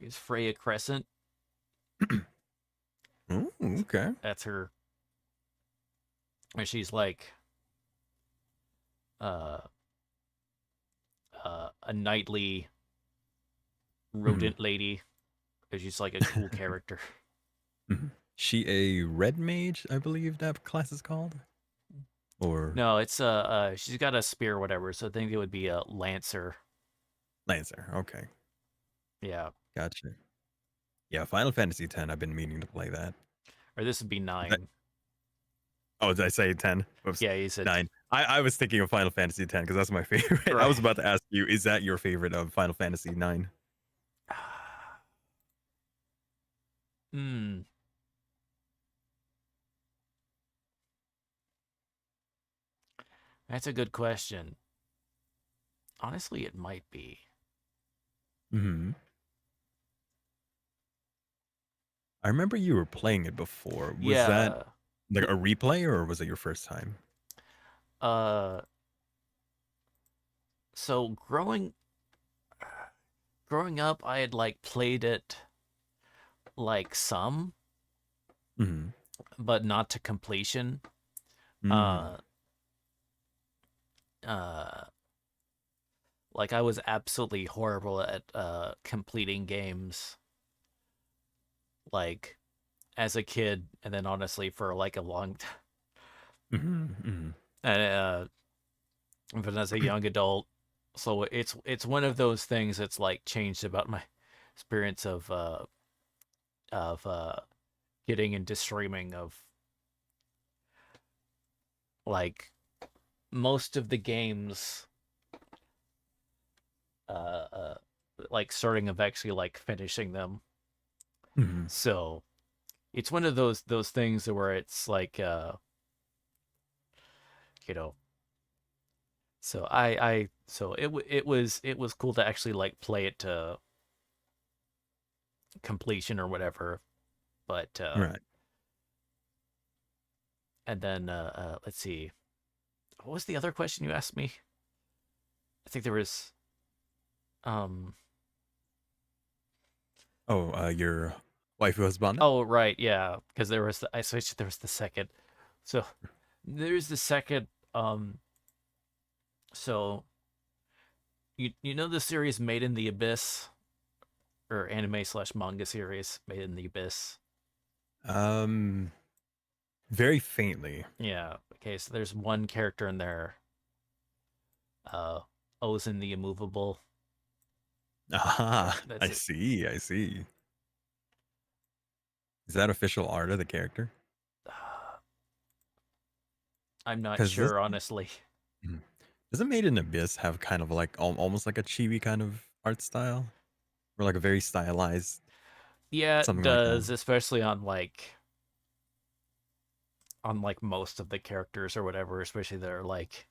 is Freya Crescent.
Oh, okay.
That's her, and she's like uh a knightly
Mhm.
rodent lady. She's like a cool character.
Mhm. She a red mage, I believe that class is called, or
No, it's she's got a spear or whatever, so I think it would be a lancer.
lancer. Okay,
Yeah.
gotcha. Yeah, Final Fantasy X. I've been meaning to play that.
Or this would be
Is that-
9.
oh, did I say 10? Oops,
Yeah, you said
9. I was thinking of Final Fantasy X because that's my favorite. I
right.
was about to ask you, is that your favorite of Final Fantasy 9?
Hmm. That's a good question. Honestly, it might be.
Hmm. I remember you were playing it before. Was that
Yeah.
like a replay or was it your first time?
Uh so growing up I had like played it like some,
Hmm.
but not to completion.
Mm.
Uh uh like I was absolutely horrible at completing games like as a kid and then honestly for like a long
Hmm. Hmm.
uh even as a young adult. So it's one of those things that's like changed about my experience of getting into streaming of like most of the games uh, uh like starting of actually like finishing them.
Hmm.
So it's one of those things where it's like you know so I so it was cool to actually like play it to completion or whatever, but
Right.
and then let's see, what was the other question you asked me? I think there was um
Oh, your wife who husband?
oh right, yeah, because there was I switched, there was the second. So there's the second so You know the series Made in the Abyss, or anime slash manga series Made in the Abyss?
Um, very faintly.
Yeah. Okay, so there's one character in there, uh, Ozen the Immovable.
Ah,
That's
I
it.
see. I see. Is that official art of the character?
I'm not
Because this
sure, honestly.
Mhm. Doesn't Made in Abyss have kind of like almost like a chibi kind of art style, or like a very stylized
Yeah, it
something like that?
does, especially on like most of the characters or whatever, especially they're like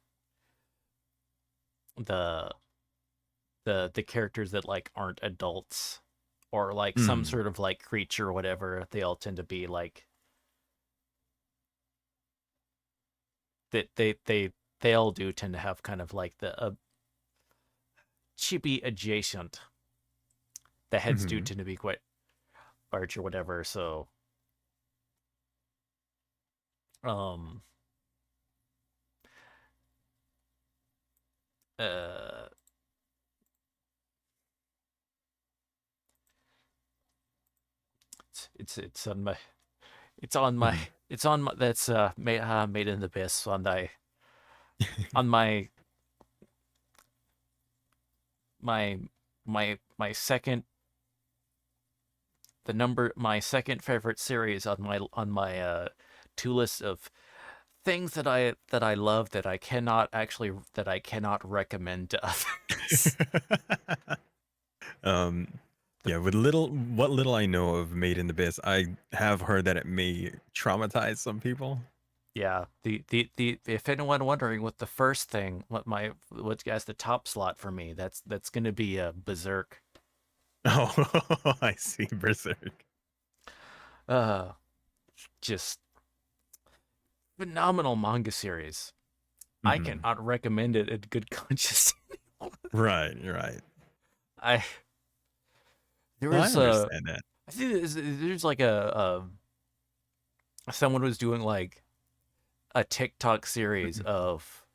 the the characters that like aren't adults or like some
Mm.
sort of like creature or whatever. They all tend to be like that they all do tend to have kind of like the chibi adjacent. The heads do
Hmm.
tend to be quite large or whatever. So um uh it's on my it's on my
Hmm.
it's on my that's made in the abyss on my my second my second favorite series on my two list of things that I love that I cannot recommend to others.
um,
the
yeah, with what little I know of Made in Abyss, I have heard that it may traumatize some people.
Yeah, the if anyone wondering what the first thing what has the top slot for me, that's gonna be a Berserk.
Oh, I see, Berserk.
Uh, just phenomenal manga series. I
Hmm.
cannot recommend it in good conscience.
Right, right.
I there
No, I
was
understand that.
I think there's like someone was doing like a TikTok series of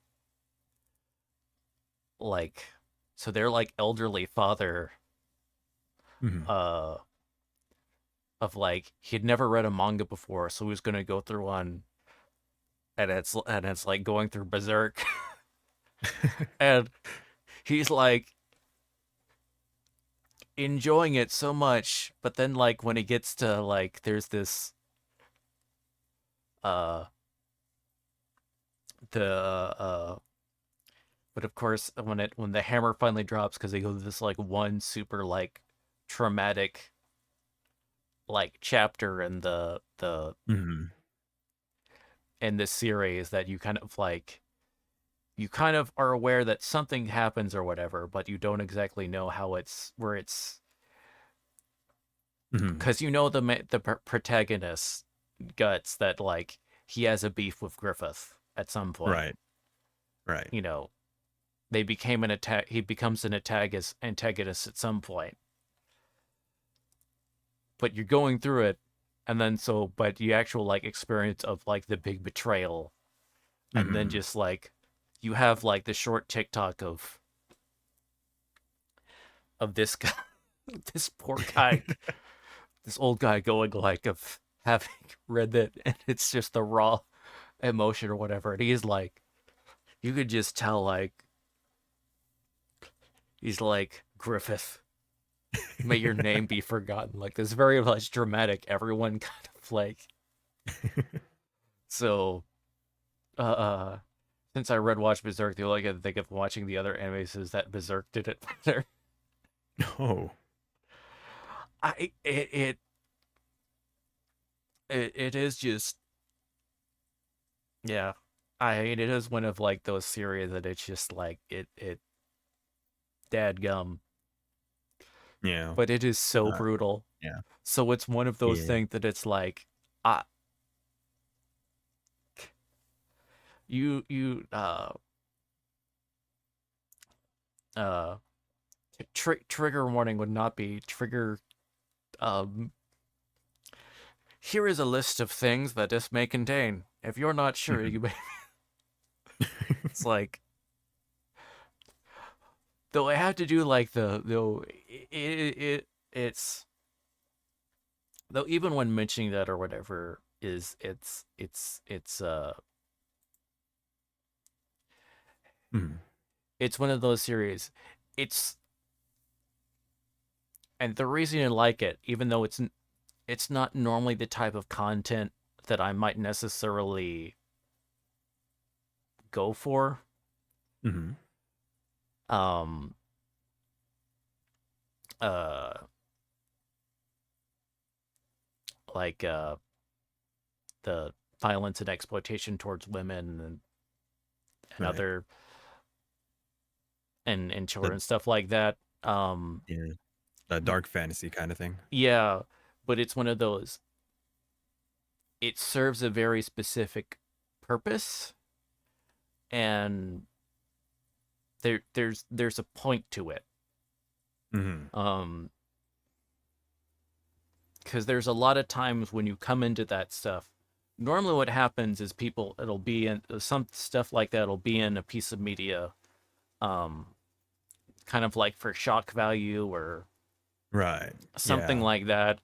like so their like elderly father
Hmm.
uh of like he'd never read a manga before, so he was gonna go through one and it's like going through Berserk and he's like enjoying it so much, but then like when he gets to like there's this uh the but of course when the hammer finally drops because they go to this like one super like traumatic like chapter
Hmm.
in this series that you kind of are aware that something happens or whatever, but you don't exactly know how it's where it's
Hmm.
because you know the protagonist guts that like he has a beef with Griffith at some point.
Right, right.
You know, they became an attack. He becomes an antagonist at some point, but you're going through it, and then but the actual like experience of like the big betrayal, and then
Hmm.
just like you have like the short TikTok of this guy, this poor guy, this old guy going like of having read that, and it's just the raw emotion or whatever, and he's like, you could just tell like he's like Griffith, may your name be forgotten. Like this very much dramatic. Everyone kind of like so. Uh, since I read Watch Berserk, the only thing I can think of watching the other animes is that Berserk did it better.
Oh.
I it is just yeah. I mean, it is one of like those series that it's just like it dad gum,
Yeah.
but it is so
Uh,
brutal.
yeah.
So it's one of those
Yeah.
things that it's like, uh, you uh trigger warning would not be trigger. Um, here is a list of things that this may contain. If you're not sure,
Mhm.
you may. It's like though I have to do like the though it's though even when mentioning that or whatever is
Mhm.
it's one of those series. It's and the reason I like it, even though it's not normally the type of content that I might necessarily go for.
Mhm.
Um, uh, like the violence and exploitation towards women and
Right.
other and
The
children stuff like that.
yeah, the dark fantasy kind of thing.
Yeah, but it's one of those. It serves a very specific purpose, and there's a point to it.
Mhm.
Um, because there's a lot of times when you come into that stuff. Normally, what happens is people it'll be in some stuff like that. Will be in a piece of media, um, kind of like for shock value or
Right.
something
Yeah.
like that,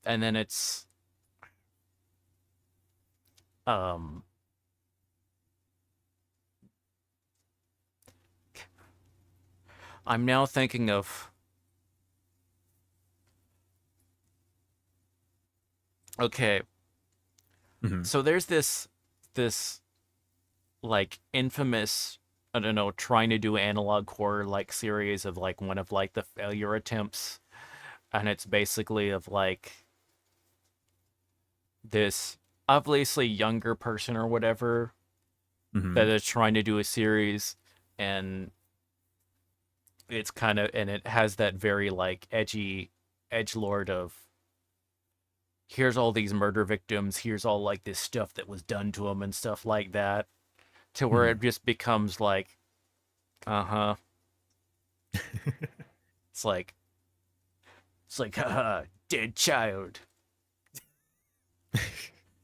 and then it's um I'm now thinking of okay,
Mhm.
so there's this like infamous I don't know trying to do analog horror like series of like one of like the failure attempts, and it's basically of like this obviously younger person or whatever that
Mhm.
is trying to do a series, and it's kind of and it has that very like edgy edge lord of here's all these murder victims, here's all like this stuff that was done to them and stuff like that, to where it
Mhm.
just becomes like, uh huh. It's like, it's like, haha, dead child.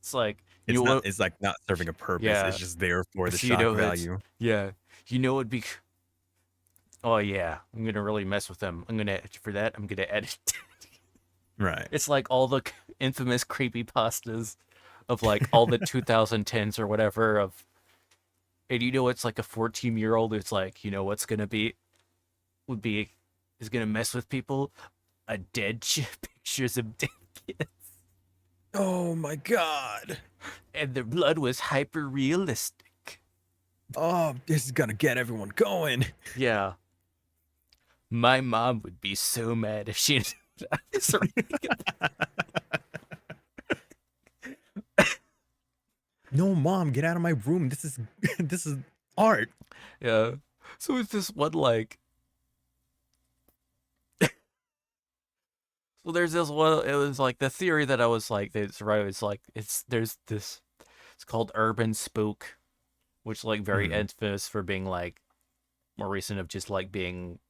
It's like, you know
It's not.
what?
It's like not serving a purpose. It's
Yeah.
just there for the
So, you
shock
know, it's,
value.
yeah. You know, it'd be, oh, yeah, I'm going to really mess with them. I'm going to, for that, I'm going to edit.
Right.
It's like all the infamous creepy pastas of like all the 2010s or whatever of, and you know, it's like a 14-year-old. It's like, you know, what's going to be, would be, is going to mess with people? A dead pictures of dead kids.
Oh my god.
And the blood was hyper realistic.
Oh, this is gonna get everyone going.
Yeah, my mom would be so mad if she I was reading
No, mom, get out of my room. This is this is art.
yeah. So it's this one like so there's this one it was like the theory that I was like it's right it's like it's there's this it's called urban spook, which like very
Mhm.
infamous for being like more recent of just like being,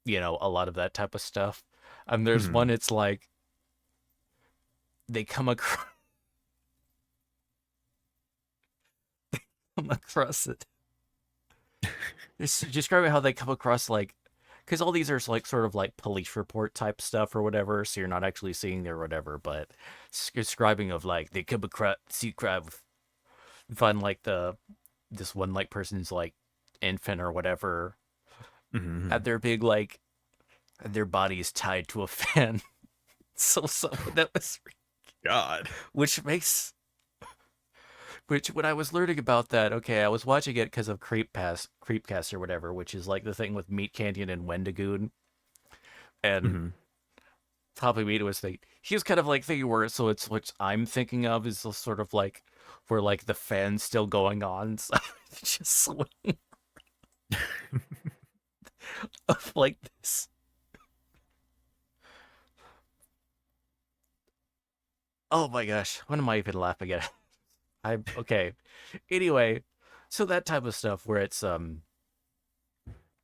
you know, a lot of that type of stuff. And there's one
Mhm.
it's like they come across come across it. It's describing how they come across like because all these are like sort of like police report type stuff or whatever, so you're not actually seeing there or whatever, but it's describing of like they come across see crowd find like the this one like person's like infant or whatever at
Mhm.
their big like their body is tied to a fan. So someone that was
God.
which makes which when I was learning about that, okay, I was watching it because of Creepcast or whatever, which is like the thing with Meat Canyon and Wendigoon. And
Mhm.
Topping Meat was like he was kind of like thinking where so it's what I'm thinking of is the sort of like where like the fan's still going on, so it's just swing of like this. Oh my gosh, what am I even laughing at? I okay. Anyway, so that type of stuff where it's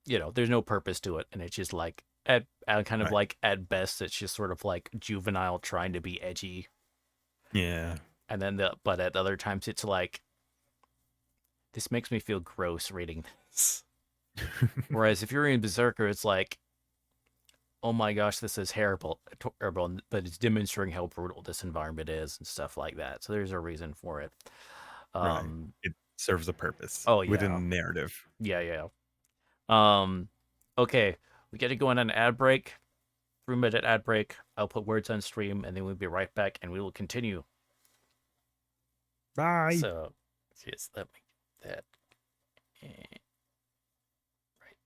you know, there's no purpose to it, and it's just like at kind of
Right.
like at best, it's just sort of like juvenile trying to be edgy,
Yeah.
and then the but at other times it's like this makes me feel gross reading this. Whereas if you're in Berserker, it's like, oh my gosh, this is terrible, but it's demonstrating how brutal this environment is and stuff like that. So there's a reason for it.
Right.
Um,
It serves a purpose
oh
within
yeah,
the narrative.
yeah, yeah. Um, okay, we got to go on an ad break. 3-minute ad break. I'll put words on stream, and then we'll be right back, and we will continue.
Bye.
So, just let me get that. eh, Right.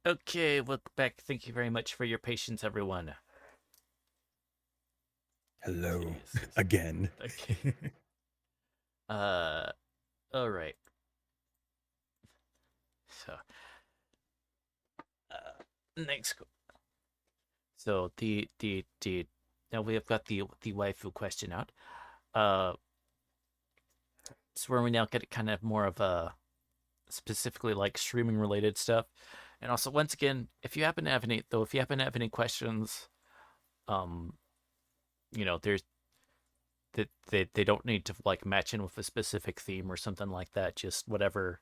Okay, welcome back. Thank you very much for your patience, everyone.
Hello
Jesus.
again.
Okay. Uh, all right. So, next. So the now we have got the waifu question out. Uh, so where we now get kind of more of a specifically like streaming related stuff, and also once again, if you happen to have any questions, um, there's that they don't need to like match in with a specific theme or something like that. Just whatever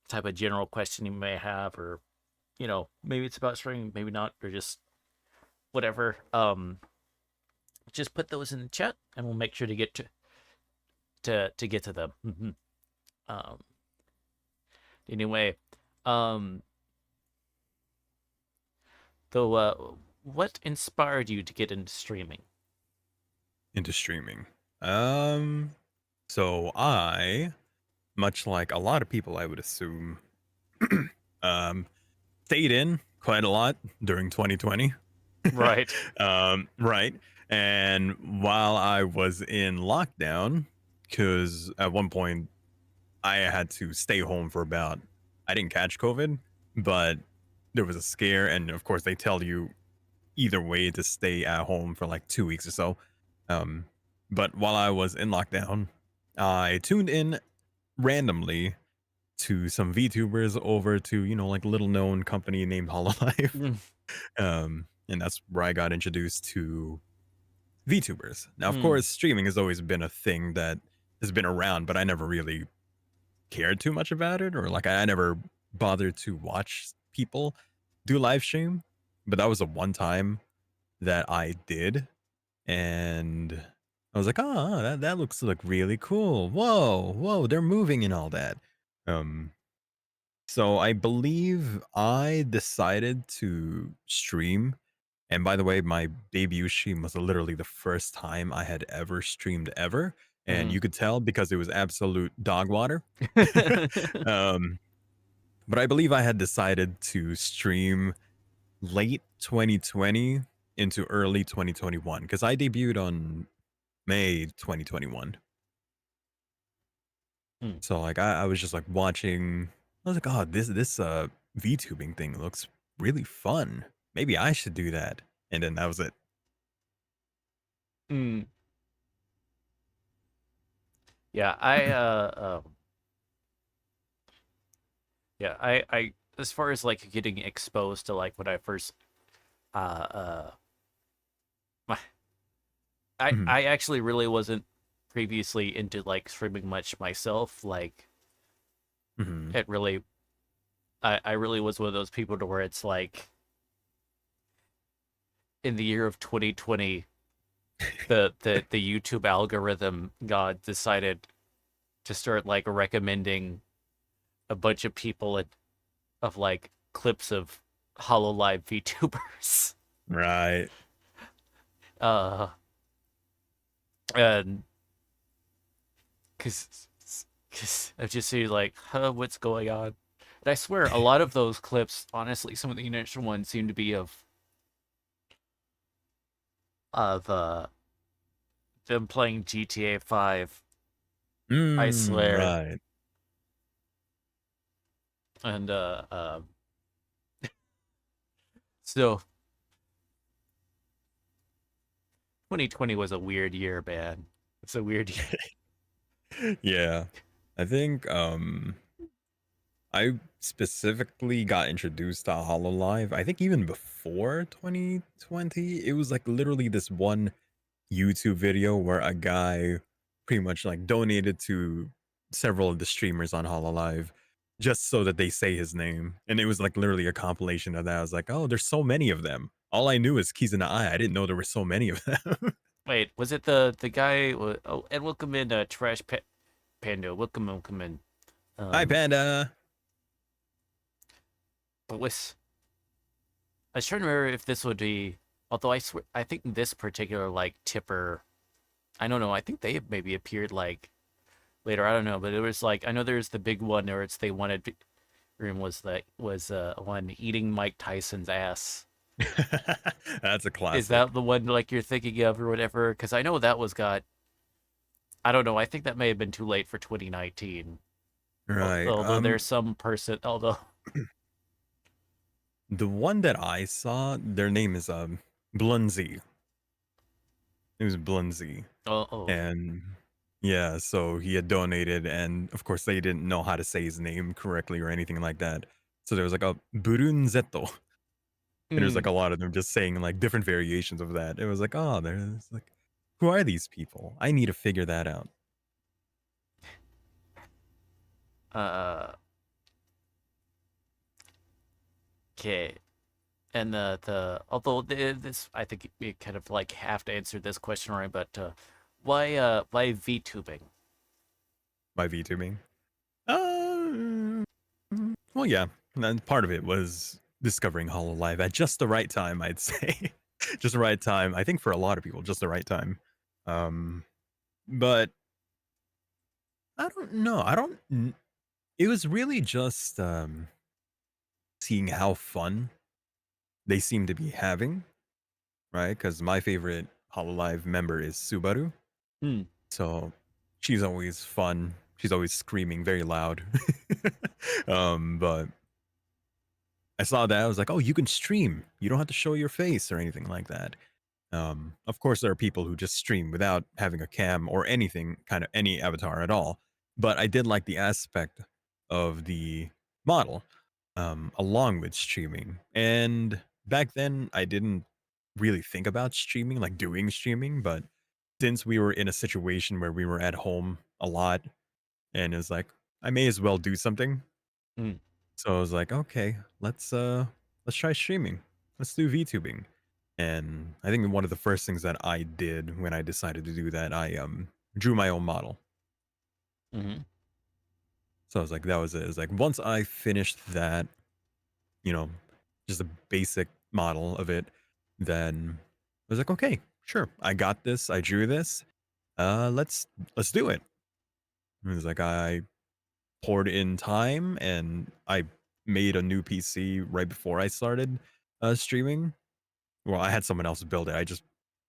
type of general question you may have, or maybe it's about streaming, maybe not, or just whatever. Just put those in the chat, and we'll make sure to get to get to them. Um, anyway, um, though, what inspired you to get into streaming?
Into streaming. Um, so I, much like a lot of people, I would assume, um, stayed in quite a lot during 2020.
Right.
Right. And while I was in lockdown, because at one point I had to stay home for about, I didn't catch COVID, but there was a scare. And of course, they tell you either way to stay at home for like 2 weeks or so. Um, but while I was in lockdown, I tuned in randomly to some VTubers over to, like a little known company named Hololive.
Mm,
And that's where I got introduced to VTubers. Now, of
mm,
course, streaming has always been a thing that has been around, but I never really cared too much about it, or like I never bothered to watch people do live stream. But that was a one time that I did, and I was like, oh, that looks like really cool. Whoa, they're moving and all that. Um, so I believe I decided to stream. And by the way, my debut stream was literally the first time I had ever streamed ever. And
mm.
you could tell because it was absolute dog water. um, but I believe I had decided to stream late 2020 into early 2021 because I debuted on May 2021.
Mm.
So like I was just like watching. I was like, oh, this VTubing thing looks really fun. Maybe I should do that. And then that was it.
Mm. Yeah, I as far as like getting exposed to like when I first uh my
Mhm,
I actually really wasn't previously into like streaming much myself. Like
mhm.
it really I really was one of those people to where it's like in the year of 2020 the YouTube algorithm god decided to start like recommending a bunch of people of like clips of Hololive VTubers.
Right.
Uh and cause I just see like, huh, what's going on? And I swear a lot of those clips, honestly, some of the initial ones seem to be of them playing GTA 5, I swear.
Right.
And so 2020 was a weird year, man. It's a weird year.
Yeah. I think I specifically got introduced to Hololive. I think even before 2020, it was like literally this one YouTube video where a guy pretty much like donated to several of the streamers on Hololive just so that they say his name. And it was like literally a compilation of that. I was like, oh, there's so many of them. All I knew is Keys in the Eye. I didn't know there were so many of them.
Wait, was it the guy? Oh, and welcome in, Panda. Welcome in.
Hi,
Um,
Panda.
but was I was trying to remember if this would be. Although I swear, I think this particular like tipper, I don't know. I think they maybe appeared like later. I don't know, but it was like I know there's the big one where it's they wanted room was one eating Mike Tyson's ass.
That's a
Is that
classic.
the one like you're thinking of or whatever? Because I know that was got. I don't know. I think that may have been too late for 2019.
Right.
Although there's some person. Although
The one that I saw, their name is Blunzy. It was Blunzy.
oh
And yeah, so he had donated, and of course they didn't know how to say his name correctly or anything like that. So there was like a Burunzetto, and there's like
mm,
a lot of them just saying like different variations of that. It was like, oh, there's like, who are these people? I need to figure that out.
uh okay. And the although this I think you kind of like have to answer this question right, but why VTubing?
By VTubing. Uh, well, yeah, and part of it was discovering Hololive at just the right time. I'd say, just the right time. I think for a lot of people, just the right time. Um, but I don't know. I don't. It was really just seeing how fun they seem to be having, right? Because my favorite Hololive member is Subaru,
Hmm.
so she's always fun. She's always screaming very loud. But I saw that I was like, oh, you can stream. You don't have to show your face or anything like that. Of course, there are people who just stream without having a cam or anything, kind of any avatar at all. But I did like the aspect of the model along with streaming. And back then, I didn't really think about streaming, like doing streaming. But since we were in a situation where we were at home a lot, and it was like, I may as well do something.
Hmm.
So I was like, okay, let's try streaming. Let's do VTubing. And I think one of the first things that I did when I decided to do that, I drew my own model.
Mm-hmm.
So I was like, that was it. It was like once I finished that, you know, just a basic model of it, then I was like, okay, sure, I got this. I drew this. Let's do it. And it was like I poured in time, and I made a new PC right before I started streaming. Well, I had someone else build it. I just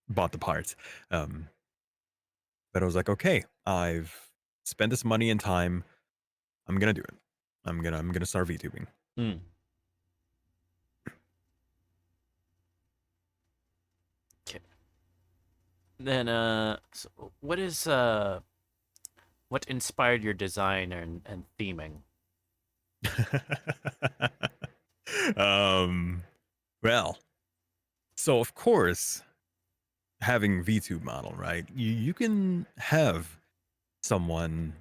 bought the parts. Um, but I was like, okay, I've spent this money and time. I'm gonna do it. I'm gonna start VTubing.
Hmm. Okay. Then so what inspired your design and theming?
um, well, so of course, having VTube model, right? You can have someone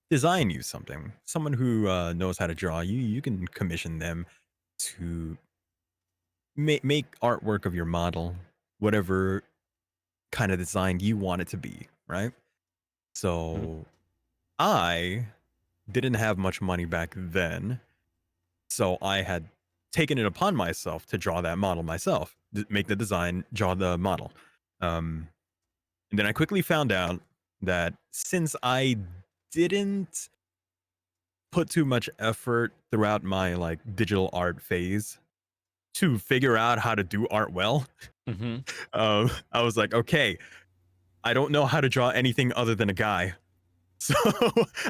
design you something. Someone who knows how to draw. You can commission them to make artwork of your model, whatever kind of design you want it to be, right?
Hmm.
So I didn't have much money back then, so I had taken it upon myself to draw that model myself, make the design, draw the model. Um, and then I quickly found out that since I didn't put too much effort throughout my like digital art phase to figure out how to do art well,
Mm-hmm.
I was like, okay, I don't know how to draw anything other than a guy. So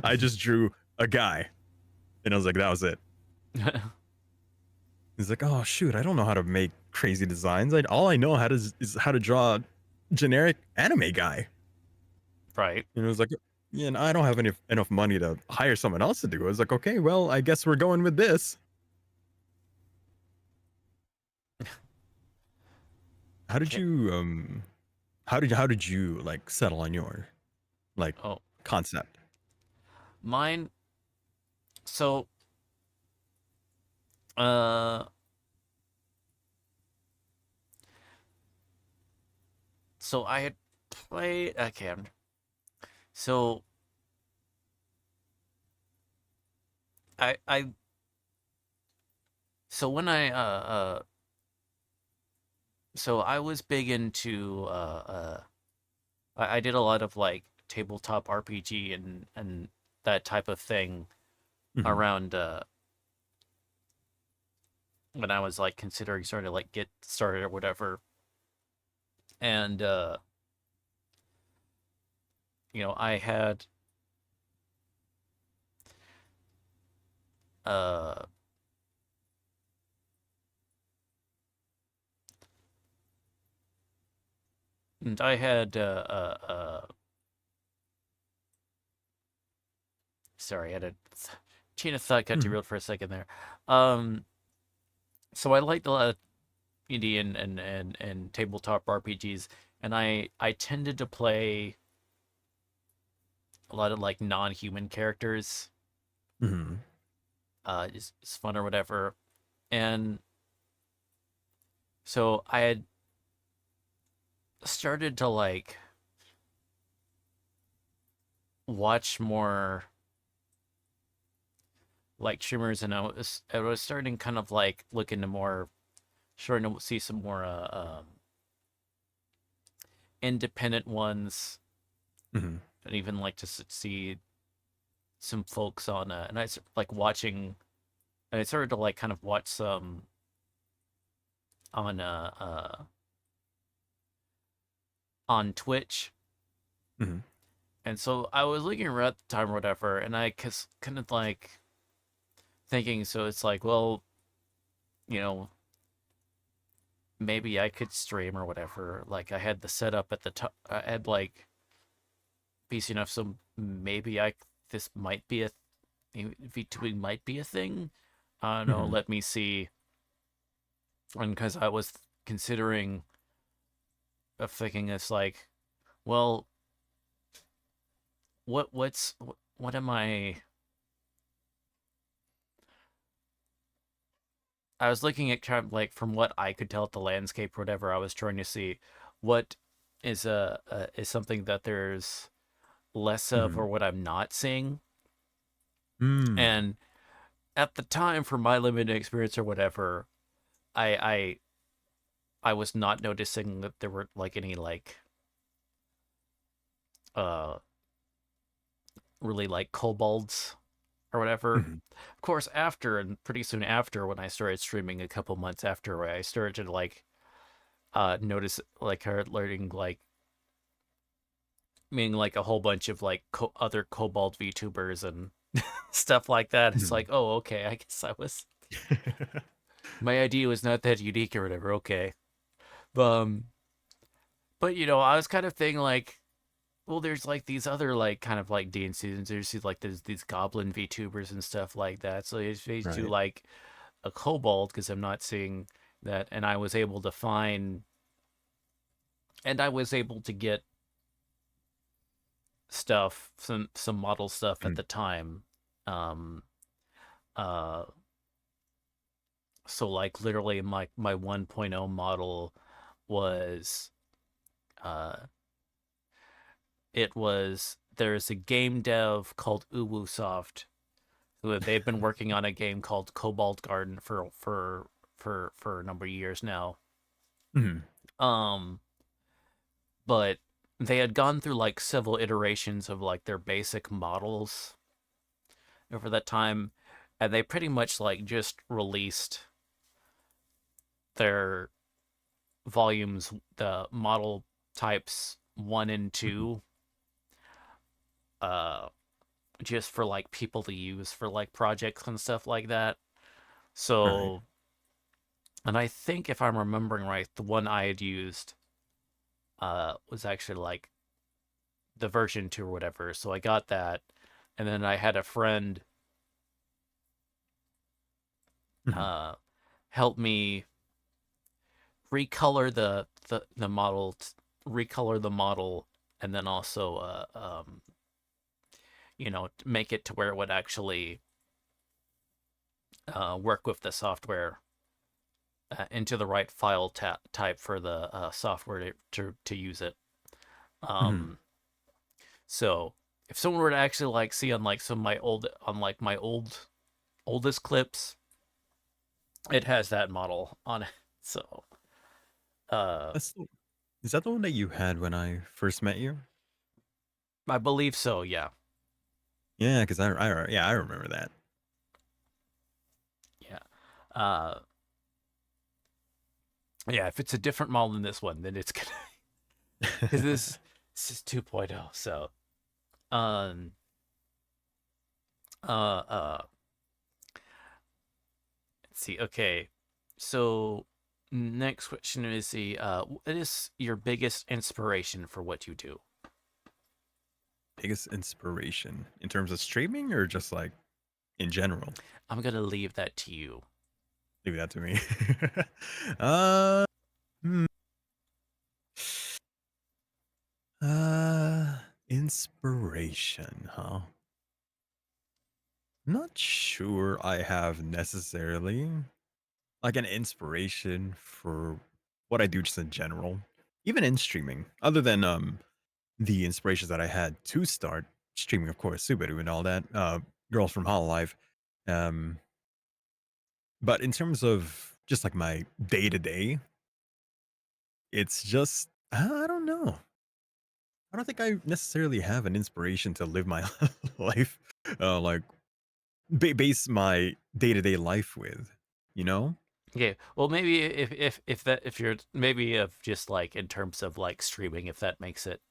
I just drew a guy. And I was like, that was it. He's like, oh shoot, I don't know how to make crazy designs. All I know how to is how to draw a generic anime guy.
Right.
And it was like, yeah, and I don't have enough money to hire someone else to do it. I was like, okay, well, I guess we're going with this. How did
Okay.
you how did you like settle on your like
Oh,
concept?
mine. So uh, so I had played. Okay. So I so when so I was big into I did a lot of like tabletop RPG and that type of thing
Hmm.
around when I was like considering starting to like get started or whatever. And I had uh and I had sorry, I had a chain of thought got
Mhm.
derailed for a second there. Um so I liked a lot of indie and tabletop RPGs, and I tended to play a lot of like non-human characters.
Mhm.
It's fun or whatever. And so I had started to like watch more like streamers, and I was starting kind of like look into more, starting to see some more independent ones,
Mhm.
and even like to see some folks on and like watching, and I started to like kind of watch some on on Twitch.
Mhm.
And so I was looking around at the time or whatever, and I kind of like thinking, so it's like, well, you know, maybe I could stream or whatever. Like I had the setup at the top, I had like PC enough, so maybe this might be a VTubing might be a thing. I don't know.
Mhm.
Let me see. And because I was considering of thinking, it's like, well, what am I was looking at kind of like from what I could tell at the landscape or whatever. I was trying to see what is something that there's less of,
Mhm.
or what I'm not seeing.
Mm.
And at the time, for my limited experience or whatever, I I was not noticing that there were like any like uh really like kobolds or whatever.
Mhm.
Of course, after and pretty soon after, when I started streaming a couple months after, I started to like notice like her learning like meaning like a whole bunch of like other Cobalt VTubers and stuff like that. It's
Mhm.
like, oh, okay, I guess I was my idea was not that unique or whatever. Okay, um, but I was kind of thinking like, well, there's like these other like kind of like DNCs, there's like there's these Goblin VTubers and stuff like that. So they do
Right.
like a Cobalt because I'm not seeing that, and I was able to find, and I was able to get stuff, some model stuff at
Mhm.
the time. Um, uh, so like literally my 1.0 model was uh there's a game dev called Uwusoft who they've been working on a game called Cobalt Garden for a number of years now.
Mhm.
Um but they had gone through like several iterations of like their basic models over that time, and they pretty much like just released their volumes, the model types 1 and
Mhm.
2, uh just for like people to use for like projects and stuff like that.
Right.
So, and I think if I'm remembering right, the one I had used was actually like the version 2 or whatever. So I got that, and then I had a friend
Mhm.
uh help me recolor the model, recolor the model, and then also make it to where it would actually work with the software into the right file type for the software to use it.
Mhm.
Um, so if someone were to actually like see on like some of my old on like my oldest clips, it has that model on it. So uh,
That's the Is that the one that you had when I first met you?
I believe so. Yeah,
Yeah, because yeah, I remember that.
yeah. Uh, Yeah, if it's a different model than this one, then it's gonna because this is 2.0. So um uh uh let's see. Okay, so next question is the what is your biggest inspiration for what you do?
Biggest inspiration in terms of streaming or just like in general?
I'm gonna leave that to you.
Leave that to me. uh, hmm, uh, inspiration, huh? Not sure I have necessarily like an inspiration for what I do just in general, even in streaming, other than the inspirations that I had to start streaming, of course, Subaru and all that, Girls from Hololive. Um, but in terms of just like my day to day, it's just I don't know. I don't think I necessarily have an inspiration to live my life, like base my day to day life with, you know,
Okay, well maybe if that if you're maybe of just like in terms of like streaming, if that makes it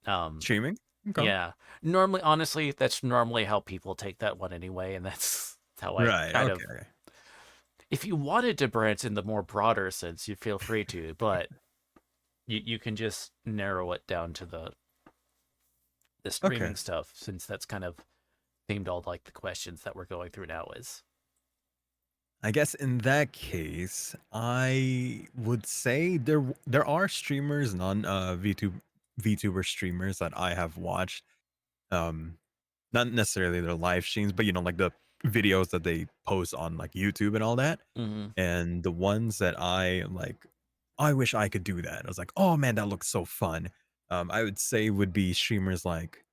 um
streaming. Okay,
yeah. Normally, honestly, that's normally how people take that one anyway, and that's how I
right.
kind of.
Okay.
If you wanted to branch in the more broader sense, you feel free to, but you can just narrow it down to the
Okay.
streaming stuff, since that's kind of themed all like the questions that we're going through now is.
I guess in that case, I would say there are streamers, non VTuber streamers that I have watched. Um, not necessarily their live streams, but you know, like the videos that they post on like YouTube and all that.
Mm-hmm.
And the ones that I like, I wish I could do that. I was like, oh man, that looks so fun. I would say would be streamers like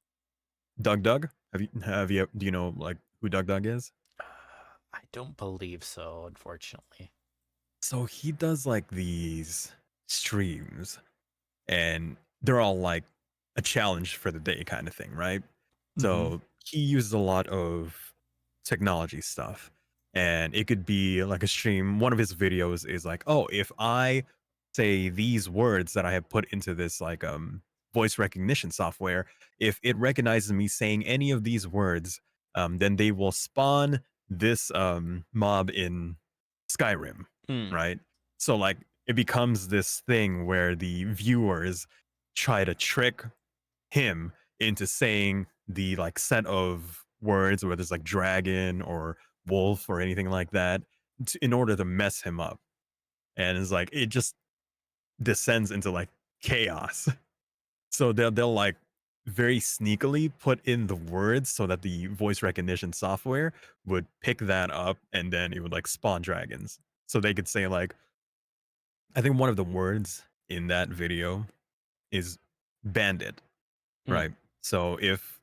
Doug. Have you do you know like who Doug is?
I don't believe so, unfortunately.
So he does like these streams and they're all like a challenge for the day kind of thing, right?
Mm-hmm.
So he uses a lot of technology stuff. And it could be like a stream. One of his videos is like, oh, if I say these words that I have put into this like voice recognition software, if it recognizes me saying any of these words, then they will spawn this mob in Skyrim,
Mm.
right? So like it becomes this thing where the viewers try to trick him into saying the like set of words, whether it's like dragon or wolf or anything like that, in order to mess him up. And it's like it just descends into like chaos. So they'll like very sneakily put in the words so that the voice recognition software would pick that up and then it would like spawn dragons. So they could say like I think one of the words in that video is bandit,
Mm.
right? So if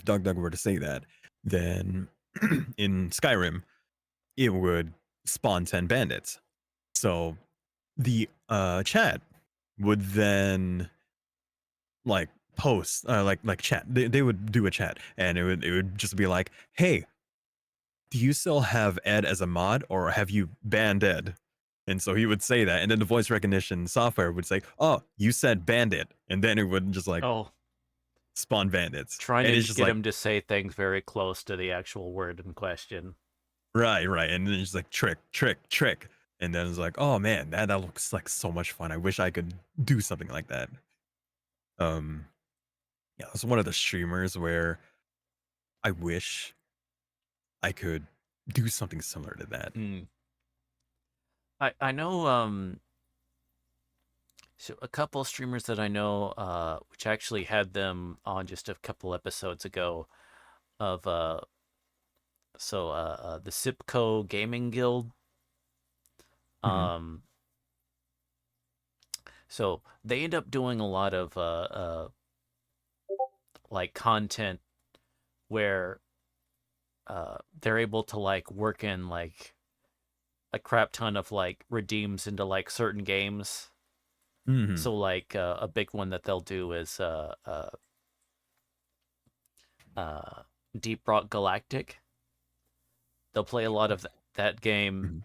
Doug were to say that, then in Skyrim it would spawn 10 bandits. So the chat would then like post like chat. They would do a chat and it would just be like, "Hey, do you still have Ed as a mod or have you banned Ed?" And so he would say that and then the voice recognition software would say, "Oh, you said bandit." And then it would just like
Oh,
spawn bandits.
trying
And
to
it's just
get
like
him to say things very close to the actual word in question.
right. And then it's like trick. And then it's like, "Oh man, that looks like so much fun. I wish I could do something like that." Um yeah, it's one of the streamers where I wish I could do something similar to that.
Mm. I know so a couple streamers that I know, which actually had them on just a couple episodes ago of the Sipco Gaming Guild.
Mhm.
Um, so they end up doing a lot of like content where they're able to like work in like a crap ton of like redeems into like certain games.
Mhm.
So like a big one that they'll do is uh, Deep Rock Galactic. They'll play a lot of that game
Mhm.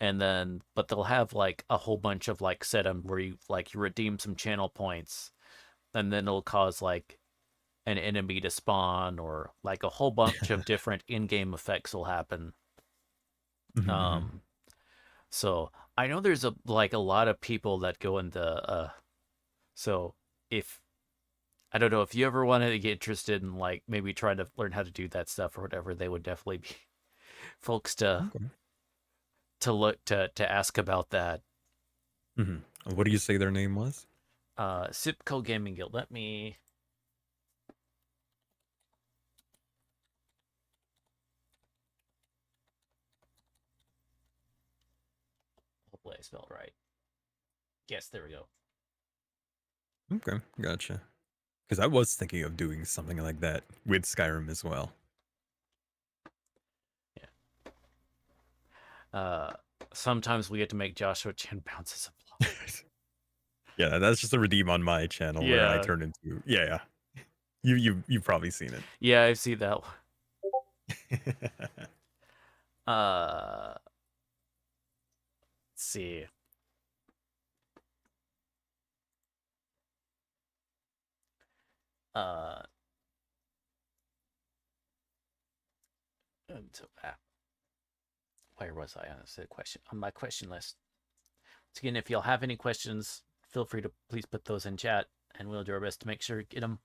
and then but they'll have like a whole bunch of like set 'em where you redeem some channel points, and then it'll cause like an enemy to spawn or like a whole bunch of different in-game effects will happen.
Mhm,
Um, so I know there's a lot of people that go into so if I don't know if you ever wanted to get interested in like maybe trying to learn how to do that stuff or whatever, they would definitely be folks
okay.
to look to ask about that.
Mhm. What do you say their name was?
Sipco Gaming Guild. Let me hopefully I spelled right. Yes, there we go.
Okay, gotcha. Because I was thinking of doing something like that with Skyrim as well.
Yeah. Sometimes we get to make Joshua Chan bounces a block.
Yeah, that's just a redeem on my channel where I
Yeah.
turn into yeah. You've probably seen
Yeah, I see that one.
it.
Let's see. Uh, so, where was I on this question on my question list? Once again, if y'all have any questions, feel free to please put those in chat, and we'll do our best to make sure to get them.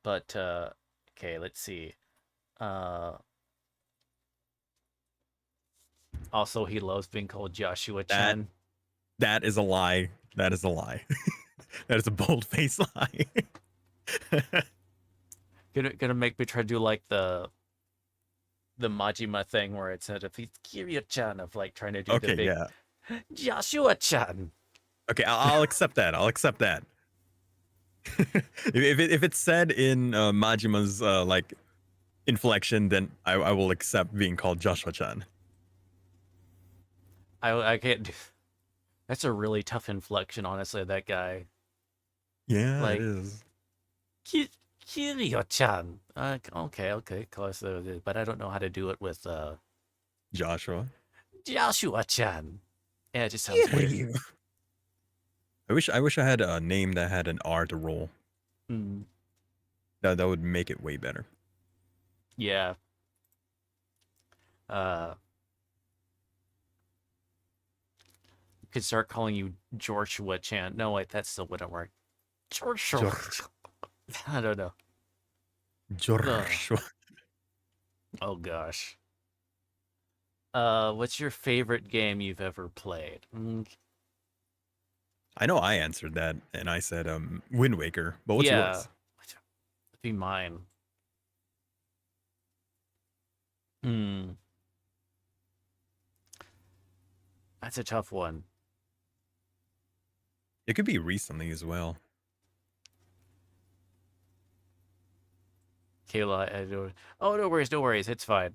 But okay, let's see. Uh, Also, he loves being called Joshua
that
Chan.
that is a lie. That is a lie. That is a bold faced lie.
Gonna make me try to do like the Majima thing where it's said if he's Kiryu-chan of like trying to do the
Okay,
big
yeah.
Joshua-chan.
Okay, I'll accept that. I'll accept that. If it's said in Majima's like inflection, then I will accept being called Joshua Chan.
I can't do. That's a really tough inflection, honestly. That guy,
Yeah, it
like
is.
Ki- Kiryu-chan. Okay, close. But I don't know how to do it with
Joshua.
Joshua-chan. Yeah, it just sounds weird.
Kiryu. I wish I had a name that had an R to roll.
Mm,
That would make it way better.
yeah. Uh, could start calling you Joshua-chan. No, wait, that still wouldn't work. Joshua.
Jor-
I don't know. Ugh.
Joshua.
Oh gosh. What's your favorite game you've ever played?
I know I answered that and I said Wind Waker, but what's
Yeah,
yours?
be mine. Hmm, that's a tough one.
It could be recently as well.
Kayla, I don't. Oh, no worries, no worries. It's fine.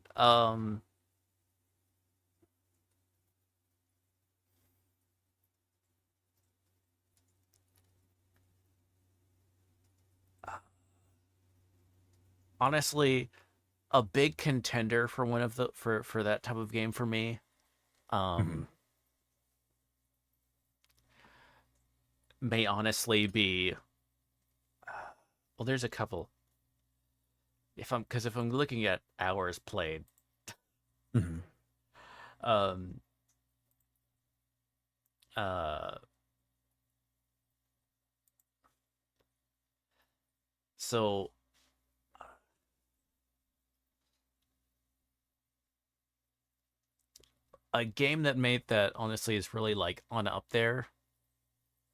Honestly, a big contender for one of the for that type of game for me,
Mhm.
um, may honestly be. Well, there's a couple. If I'm looking at hours played,
Mhm.
um, uh, so a game that made that honestly is really like on up there.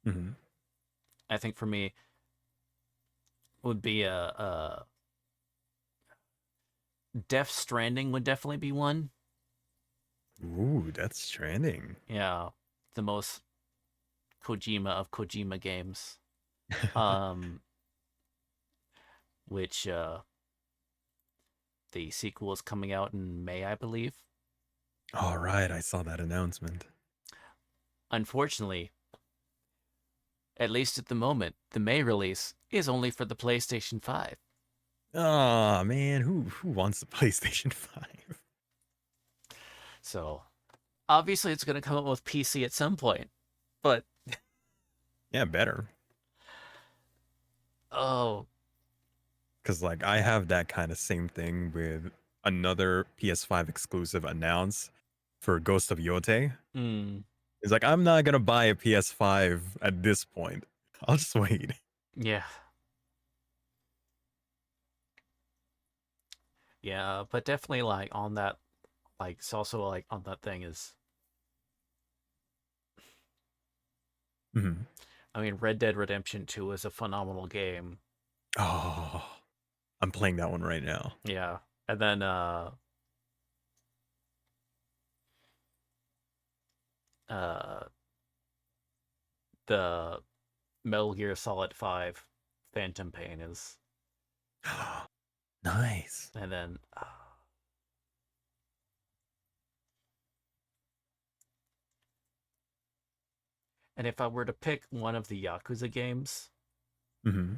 Mhm.
I think for me would be a Death Stranding would definitely be one.
Ooh, that's trending.
Yeah, the most Kojima of Kojima games. Um, which the sequel is coming out in May, I believe.
All right, I saw that announcement.
Unfortunately, at least at the moment, the May release is only for the PlayStation 5.
Oh man, who wants the PlayStation 5?
So obviously it's gonna come out with PC at some point. But
Yeah, better.
oh,
Cause like I have that kind of same thing with another PS5 exclusive announce for Ghost of Yote.
mm,
It's like I'm not gonna buy a PS5 at this point. I'll just wait.
yeah, yeah, but definitely like on that, like it's also like on that thing is,
Mhm.
I mean, Red Dead Redemption 2 is a phenomenal game.
Oh, I'm playing that one right now.
Yeah, and then uh the Metal Gear Solid 5 Phantom Pain is,
Nice.
and then and if I were to pick one of the Yakuza games,
Hmm.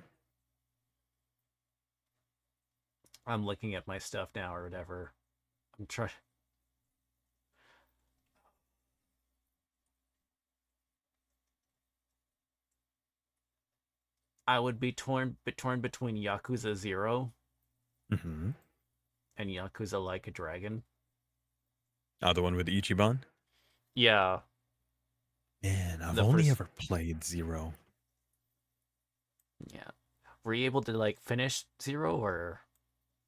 I'm looking at my stuff now or whatever. I'm trying. I would be torn between Yakuza 0
Hmm.
and Yakuza Like a Dragon.
Oh, the one with Ichiban.
Yeah,
Man, I've
the
only
first.
ever played Zero.
Yeah, were you able to like finish 0 or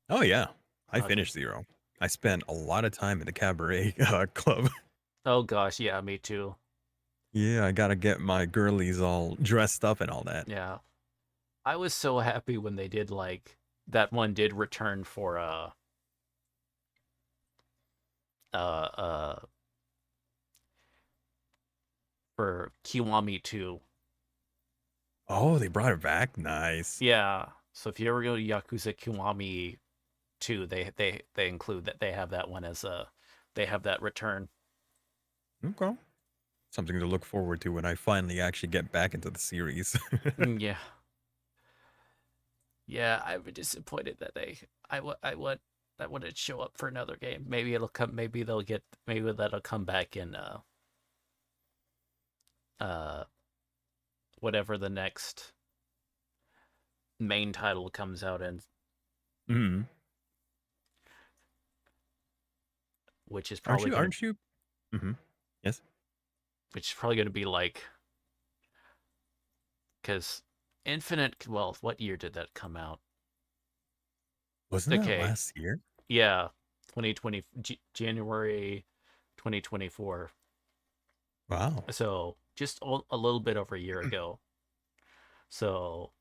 Oh yeah, I
okay?
finished Zero. I spent a lot of time in the cabaret club.
Oh gosh, yeah, me too.
Yeah, I gotta get my girlies all dressed up and all that.
Yeah, I was so happy when they did like that one did return uh for Kiwami 2.
Oh, they brought it back. Nice.
Yeah. So if you ever go to Yakuza Kiwami 2, they include that, they have that one as a, they have that return.
Okay. Something to look forward to when I finally actually get back into the series.
Yeah. Yeah, I was disappointed that I want that wouldn't show up for another game. Maybe it'll come, maybe that'll come back in uh whatever the next main title comes out in,
Hmm.
which is
Aren't
probably
you?
going to
Aren't you? Hmm. Yes.
be like, cuz Infinite, well, what year did that come out?
Wasn't that
Okay.
last year?
Yeah. 2020 January 2024.
Wow.
So, just a little bit over a year ago. So,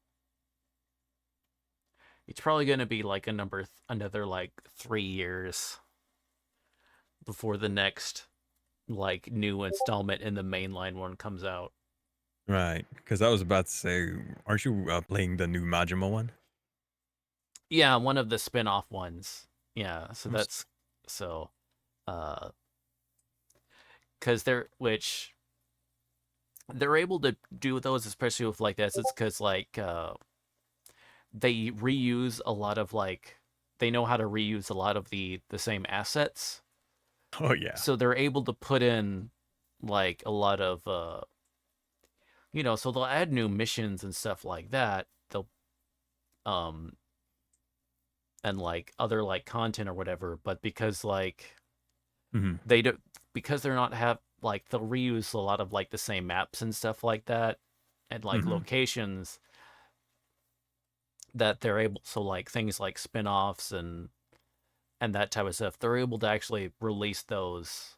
it's probably going to be like another like 3 years before the next like new installment in the mainline one comes out.
Right. Because I was about to say, aren't you playing the new Majima one?
Yeah, one of the spin-off ones. Yeah, so
I'm s-
that's, so uh cuz they're able to do those, especially with like this, it's cuz like they reuse a lot of like, they know how to reuse a lot of the same assets.
Oh yeah.
So they're able to put in like a lot of so they'll add new missions and stuff like that. They'll um and like other like content or whatever, but because like
Hmm.
they do, because they're not have like, they'll reuse a lot of like the same maps and stuff like that, and like
Hmm.
locations that they're able, so like things like spin-offs and that type of stuff, they're able to actually release those,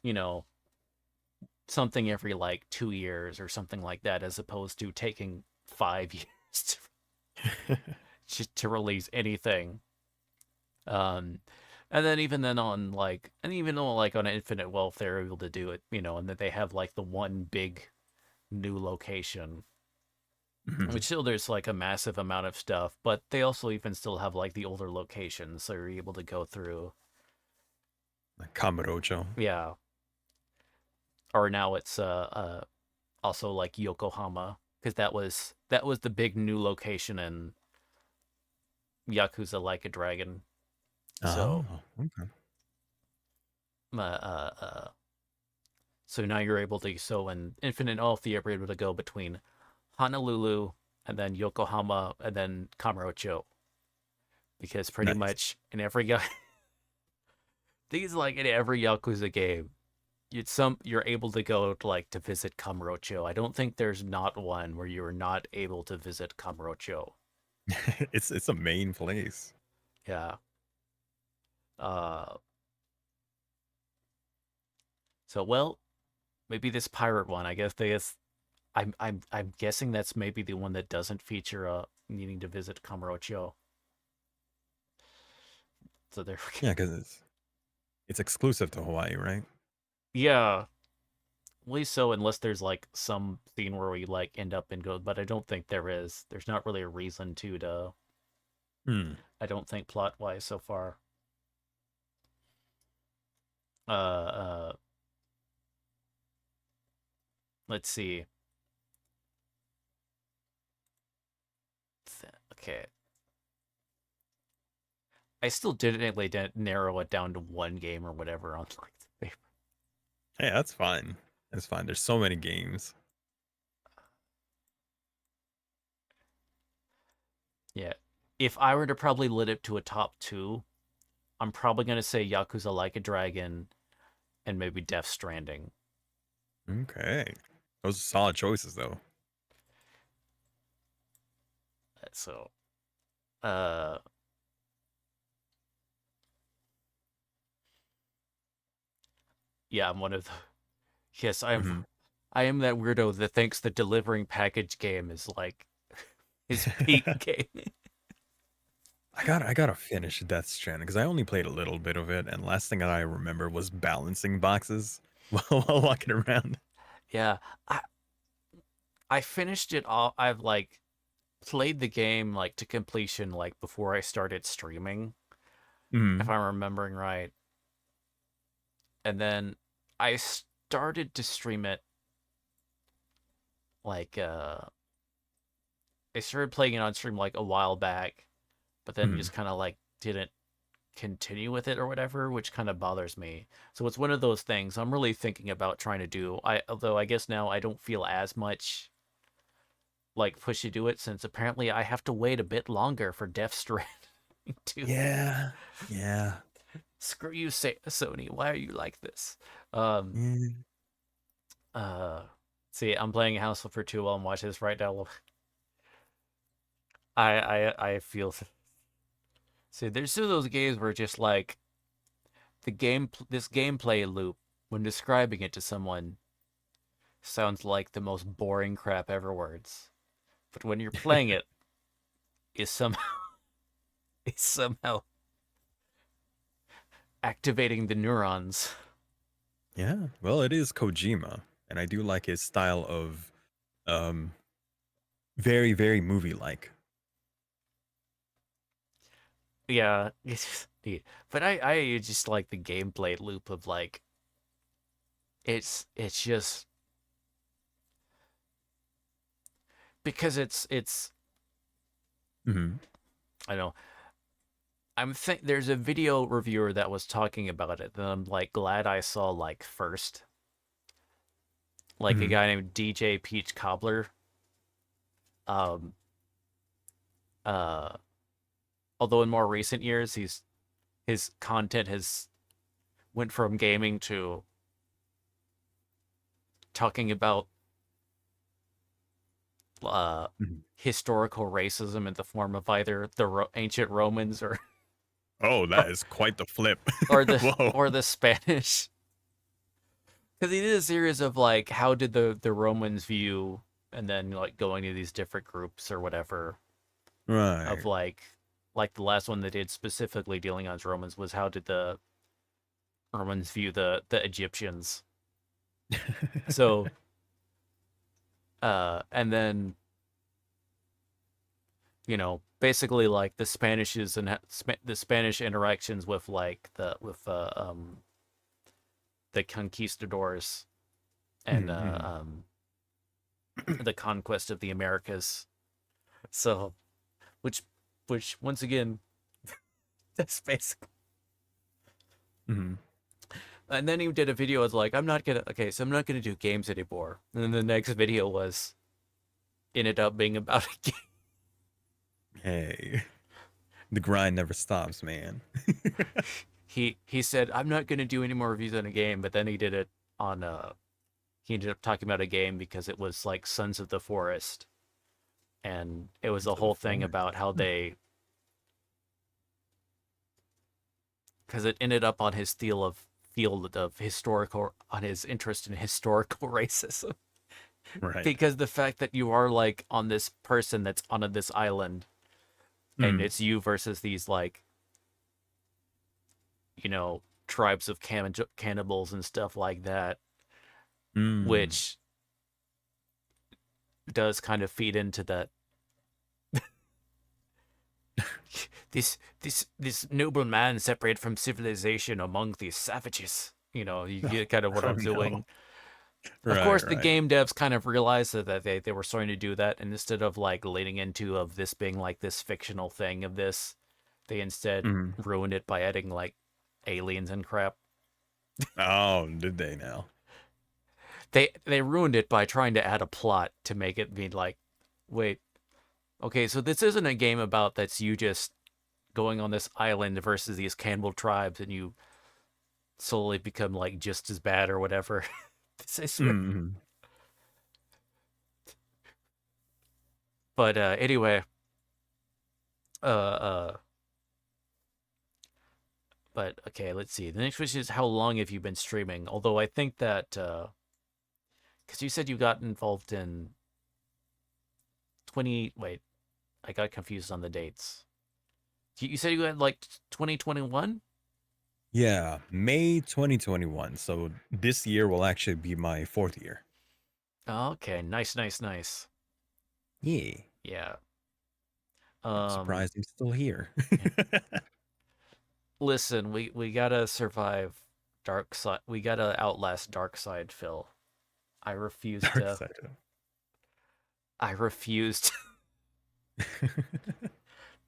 you know, something every like 2 years or something like that, as opposed to taking 5 years to release anything. Um, and then even then on like, and even though like on Infinite Wealth they're able to do it, and that they have like the one big new location, which
Hmm.
still there's like a massive amount of stuff, but they also even still have like the older locations, so you're able to go through.
Like Kamurocho.
Yeah, or now it's also like Yokohama, because that was the big new location in Yakuza Like a Dragon. So
Oh, okay.
So now you're able to, so in Infinite Ulf, you're able to go between Honolulu and then Yokohama and then Kamurocho. Because pretty
Nice.
much in every things like in every Yakuza game, you're able to go to like to visit Kamurocho. I don't think there's not one where you're not able to visit Kamurocho.
It's a main place.
Yeah. Uh so well, maybe this pirate one. I guess they guess I'm guessing that's maybe the one that doesn't feature needing to visit Kamurocho. So there we go.
Yeah, because it's exclusive to Hawaii, right?
Yeah. At least so, unless there's like some scene where we like end up and go, but I don't think there is. There's not really a reason to.
Hmm.
I don't think plot wise so far. Uh, let's see. Okay, I still didn't narrow it down to one game or whatever on like the paper.
Hey, that's fine. That's fine. There's so many games.
Yeah, if I were to probably lit it to a top two, I'm probably gonna say Yakuza Like a Dragon and maybe Death Stranding.
Okay. Those are solid choices, though.
So, uh, yeah, I'm one of the. Yes,
Hmm.
I am that weirdo that thinks the delivering package game is like his peak game.
I gotta finish Death Stranding because I only played a little bit of it, and last thing that I remember was balancing boxes while walking around.
Yeah, I I finished it all. I've like played the game like to completion like before I started streaming, if
Hmm.
I'm remembering right. And then I started to stream it like I started playing it on stream like a while back, but then
Hmm.
just kind of like didn't continue with it or whatever, which kind of bothers me. So it's one of those things I'm really thinking about trying to do. Although I guess now I don't feel as much like push to do it since apparently I have to wait a bit longer for Death Stranding to
Yeah. Yeah.
screw you, Sony. Why are you like this? Um,
Yeah.
uh, see, I'm playing Household for 2 while I'm watching this right now. I feel. See, there's still those games where just like this gameplay loop when describing it to someone sounds like the most boring crap ever words. But when you're playing it, is somehow is somehow activating the neurons.
Yeah. Well, it is Kojima, and I do like his style of um very, very movie-like.
Yeah, it's just neat. But I just like the gameplay loop of like it's just because it's
Hmm.
I don't know. There's a video reviewer that was talking about it, and I'm like glad I saw like first. Like a
Hmm.
guy named DJ Peach Cobbler. Um uh although in more recent years his content has went from gaming to talking about uh
Hmm.
historical racism in the form of either the ancient Romans
Oh,
or
that is quite the flip.
or the
Whoa.
or the Spanish. Because he did a series of like how did the Romans view, and then like going to these different groups or whatever of
Right.
like the last one they did specifically dealing on Romans was how did the Romans view the Egyptians. So and then basically like the Spanishes and the Spanish interactions with like the conquistadors and
Mhm,
the conquest of the Americas. So which which once again that's basic.
mhm.
And then he did a video was like, I'm not gonna okay, so I'm not gonna do games anymore. And then the next video was ended up being about a game.
Hey, the grind never stops, man.
He said, I'm not gonna do any more reviews on a game, but then he did it on he ended up talking about a game because it was like Sons of the Forest. And it was a
To the
whole thing
forest.
about how
Hmm.
they because it ended up on his field of historical on his interest in historical racism.
Right.
Because the fact that you are like on this person that's on this island and
Mm.
it's you versus these like you know tribes of cannibals and stuff like that,
Mm.
which does kind of feed into that this noble man separated from civilization among these savages. You get kind of what
Oh
I'm
no.
doing. Of
Right,
course, the
right.
game devs kind of realized that they were starting to do that, and instead of like leading into of this being like this fictional thing of this, they instead
Mm.
ruined it by adding like aliens and crap.
Oh, did they now?
They ruined it by trying to add a plot to make it be like, wait, okay, so this isn't a game about that's you just going on this island versus these cannibal tribes, and you slowly become like just as bad or whatever. I swear.
Mm.
But anyway, uh, uh, but okay, let's see. The next question is how long have you been streaming? Although I think that because you said you got involved in 20. Wait, I got confused on the dates. You said you had like 2021.
Yeah, May 2021. So this year will actually be my fourth year.
Okay, nice, nice, nice.
Yeah.
Yeah.
I'm
Um.
surprised I'm still here.
Yeah. Listen, we gotta survive dark side. We gotta outlast dark side, Phil. I refuse
Dark
to.
side of
I refused.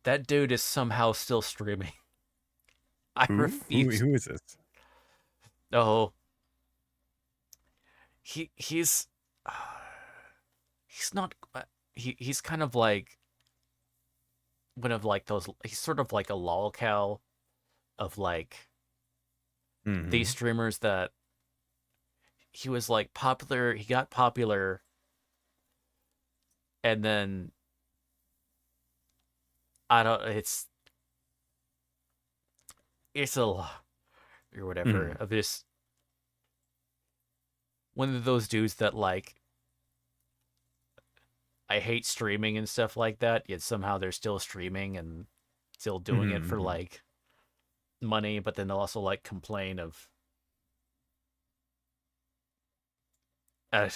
That dude is somehow still streaming. I
who? Who
refuse.
who is this?
Oh, he's he's not. He's kind of like one of like those. He's sort of like a lolcow of like these
Mm-hmm.
streamers that he was like popular. He got popular, and then I don't. It's a or whatever
Mm-hmm.
of this one of those dudes that like I hate streaming and stuff like that, yet somehow they're still streaming and still doing it for
Mm-hmm.
like money, but then they'll also like complain of uh,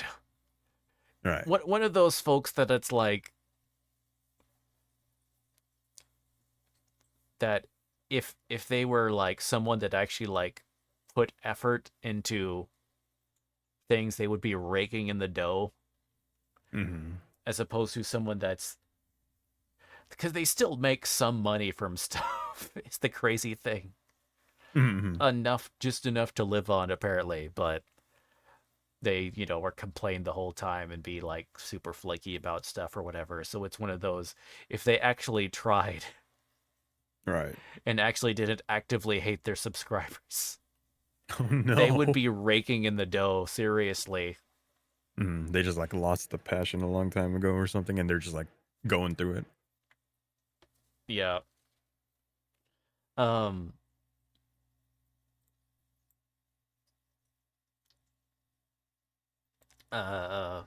Right.
one of those folks that it's like that if they were like someone that actually like put effort into things, they would be raking in the dough
Mm-hmm.
as opposed to someone that's because they still make some money from stuff. It's the crazy thing.
Mm-hmm.
Just enough to live on apparently, but they are complaining the whole time and be like super flaky about stuff or whatever. So it's one of those if they actually tried
Right.
and actually didn't actively hate their subscribers,
Oh
they would
no.
be raking in the dough seriously.
They just like lost the passion a long time ago or something, and they're just like going through it.
Yeah. Um uh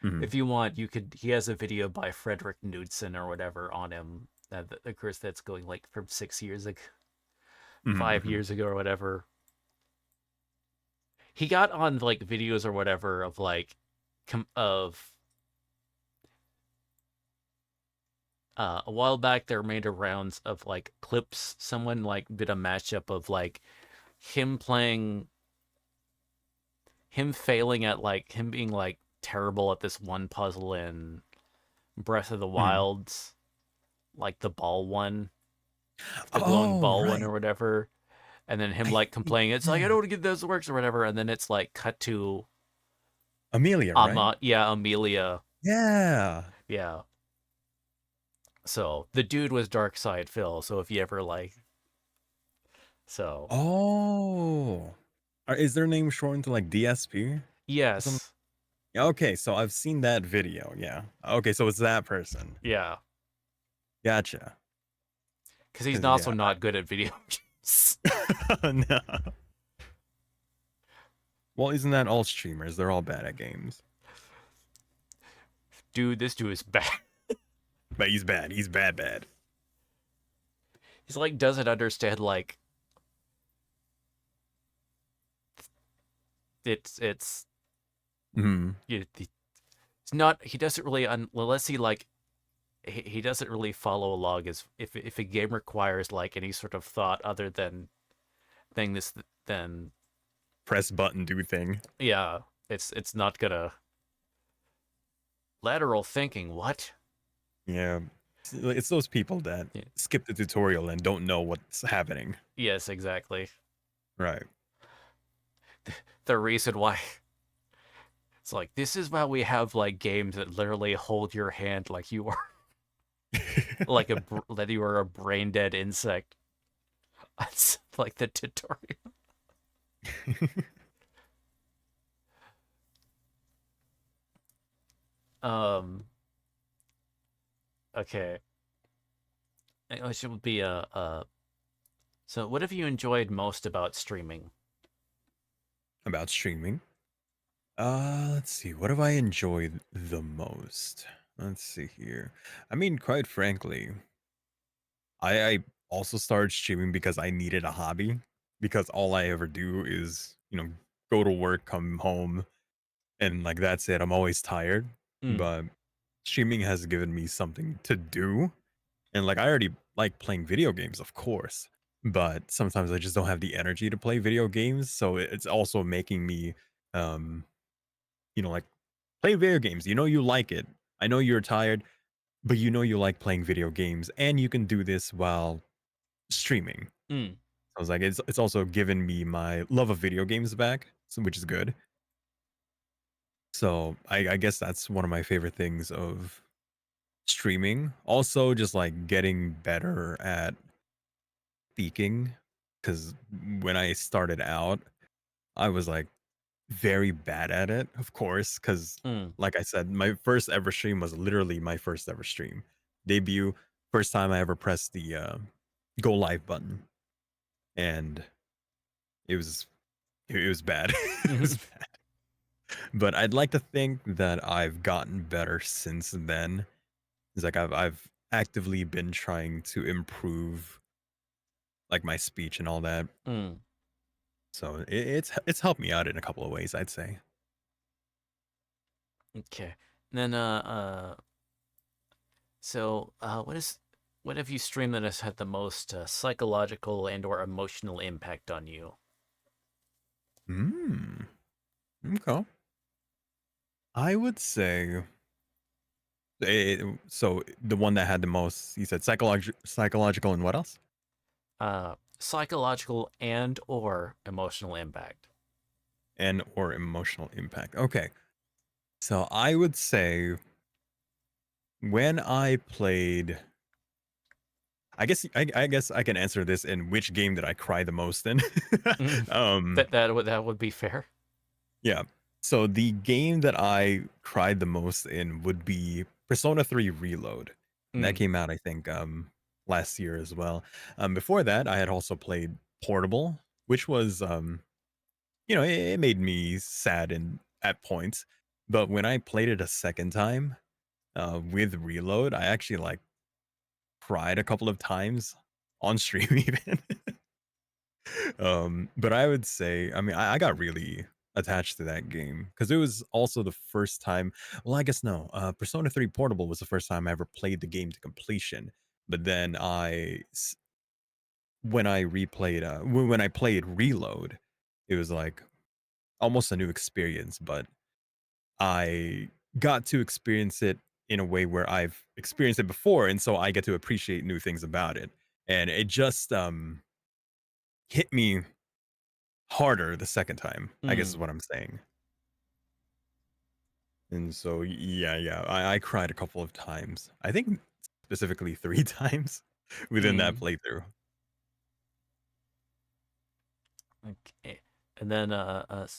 Mm-hmm.
if you want, you could he has a video by Frederick Knudsen or whatever on him. Of course that's going like from 6 years ago, five
Mm-hmm.
years ago or whatever. He got on like videos or whatever of like of a while back there made a rounds of like clips. Someone like did a matchup of like him playing him failing at like him being like terrible at this one puzzle in Breath of the
Mm-hmm.
Wilds, like the ball one, the glowing
Oh
ball one
right.
or whatever. and then him
I
like
think
complaining. It's like I
yeah.
don't want to get those works or whatever, and then it's like cut to
Amelia, right?
Yeah, Amelia,
Yeah.
yeah. So the dude was Dark Side Phil. So if you ever like, so
Oh. Is their name shortened to like DSP or something?
yes,
Yeah, okay, so I've seen that video. Yeah. Okay, so it's that person.
yeah,
Gotcha.
because he's
Because
also
yeah.
not good at video games.
No. Well, isn't that all streamers? They're all bad at games.
Dude, this dude is bad.
But he's bad. He's bad, bad.
He's like doesn't understand like it's
Hmm.
it's not he doesn't really unless he like he doesn't really follow along as if a game requires like any sort of thought other than thing this then
Press button, do thing.
yeah it's not gonna lateral thinking what
Yeah. It's those people that
yeah.
skip the tutorial and don't know what's happening.
Yes exactly
Right.
the reason why it's like this is why we have like games that literally hold your hand like you are like that you are a brain dead insect. It's like the tutorial. Um. Okay. It should be a. So, what have you enjoyed most about streaming?
About streaming. Let's see. What have I enjoyed the most? Let's see here. I mean, quite frankly, I also started streaming because I needed a hobby. Because all I ever do is, go to work, come home, and like that's it. I'm always tired.
Mm,
But streaming has given me something to do. And like I already like playing video games, of course. But sometimes I just don't have the energy to play video games. So it's also making me um, like play video games. You know you like it. I know you're tired, but you know you like playing video games and you can do this while streaming.
mm,
I was like, it's also given me my love of video games back, which is good. So I guess that's one of my favorite things of streaming. Also, just like getting better at speaking, because when I started out, I was like very bad at it, of course, because
mm,
like I said, my first ever stream was literally my first ever stream debut. First time I ever pressed the go live button, and it was bad. It
mm,
was bad. But I'd like to think that I've gotten better since then. It's like I've actively been trying to improve like my speech and all that.
mm.
So it's helped me out in a couple of ways, I'd say.
Okay. And then so what have you streamed that has had the most psychological and or emotional impact on you?
Hmm. Okay. I would say so the one that had the most, you said psychological and what else?
Psychological and or emotional impact.
And or emotional impact. Okay. So I would say when I played, I guess I can answer this in which game did I cry the most in.
Mm.
um
That would be fair.
yeah. So the game that I cried the most in would be Persona 3 Reload. And that
Mm,
came out I think last year as well. Before that I had also played Portable, which was it made me sad in at points. But when I played it a second time with Reload, I actually like cried a couple of times on stream even. But I would say, I mean, I got really attached to that game because it was also the first time. Well, I guess no. Persona 3 Portable was the first time I ever played the game to completion. But then when I replayed, when I played Reload, it was like almost a new experience. But I got to experience it in a way where I've experienced it before, and so I get to appreciate new things about it. And it just hit me harder the second time, I guess is
Mm,
what I'm saying. And so yeah, I cried a couple of times. I think specifically 3 times within that
mm.
playthrough.
Okay. And then,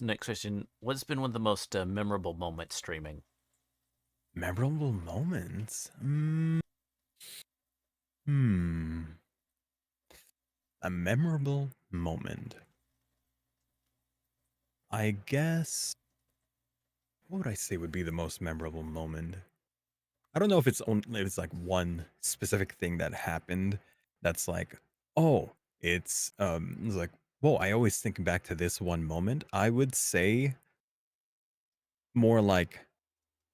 next question: what's been one of the most memorable moments streaming?
Memorable moments? Hmm. A memorable moment. I guess what would I say would be the most memorable moment? I don't know if if it's like one specific thing that happened that's like, oh, it's like, whoa, I always think back to this one moment. I would say more like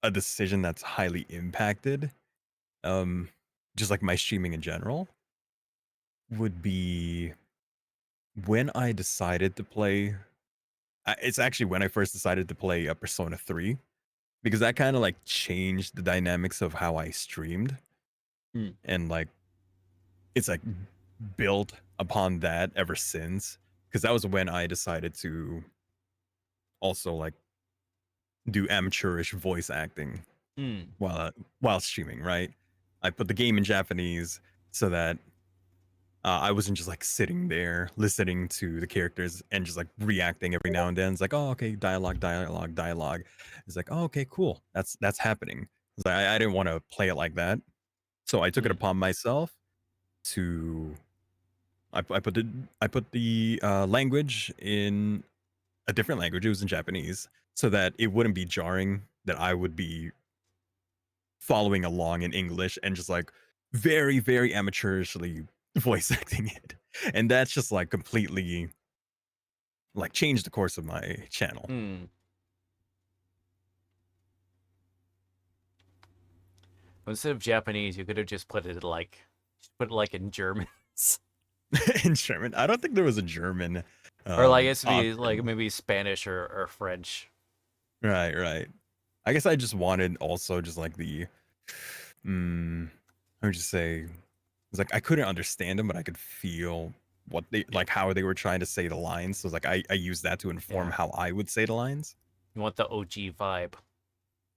a decision that's highly impacted, um, just like my streaming in general, would be when I decided to play. It's actually when I first decided to play Persona 3 because that kind of like changed the dynamics of how I streamed,
Mm,
and like it's like built upon that ever since. Because that was when I decided to also like do amateurish voice acting
mm,
while streaming. Right, I put the game in Japanese so that I wasn't just like sitting there listening to the characters and just like reacting every now and then. It's like, oh, okay, dialogue, dialogue, dialogue. It's like, oh, okay, cool. That's happening. It's like, I didn't want to play it like that, so I took it
mm,
upon myself to I put the language in a different language. It was in Japanese, so that it wouldn't be jarring. That I would be following along in English and just like very amateurishly voice acting it. And that's just like completely like changed the course of my channel.
mm. Instead of Japanese, you could have just put it like in German,
In German. I don't think there was a German
or like it's be like
option.
maybe Spanish or French.
Right. I guess I just wanted also just like the I would just say it's like I couldn't understand them, but I could feel what they
Yeah,
like how they were trying to say the lines. So it's like I used that to inform
yeah.
how I would say the lines.
You want the OG vibe.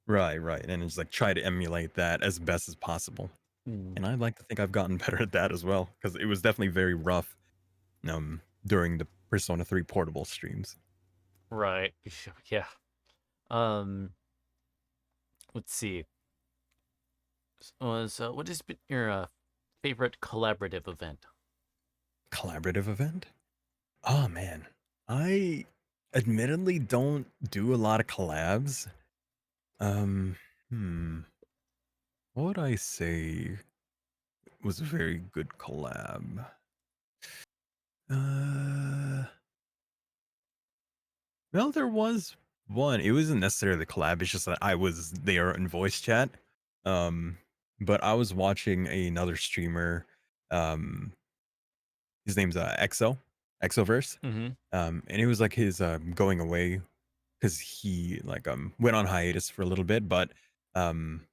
Right. And just like try to emulate that as best as possible.
Mm,
And I'd like to think I've gotten better at that as well, because it was definitely very rough during the Persona 3 portable streams.
right. Yeah. Um. Let's see. What has been your favorite collaborative event?
Collaborative event? Oh man. I admittedly don't do a lot of collabs. Um hmm. What would I say was a very good collab? Uh well, there was one. It wasn't necessarily a collab, it's just that I was there in voice chat. Um, but I was watching another streamer. Um, his name's Exoverse.
Mm-hmm.
And it was like his going away because he like went on hiatus for a little bit, but um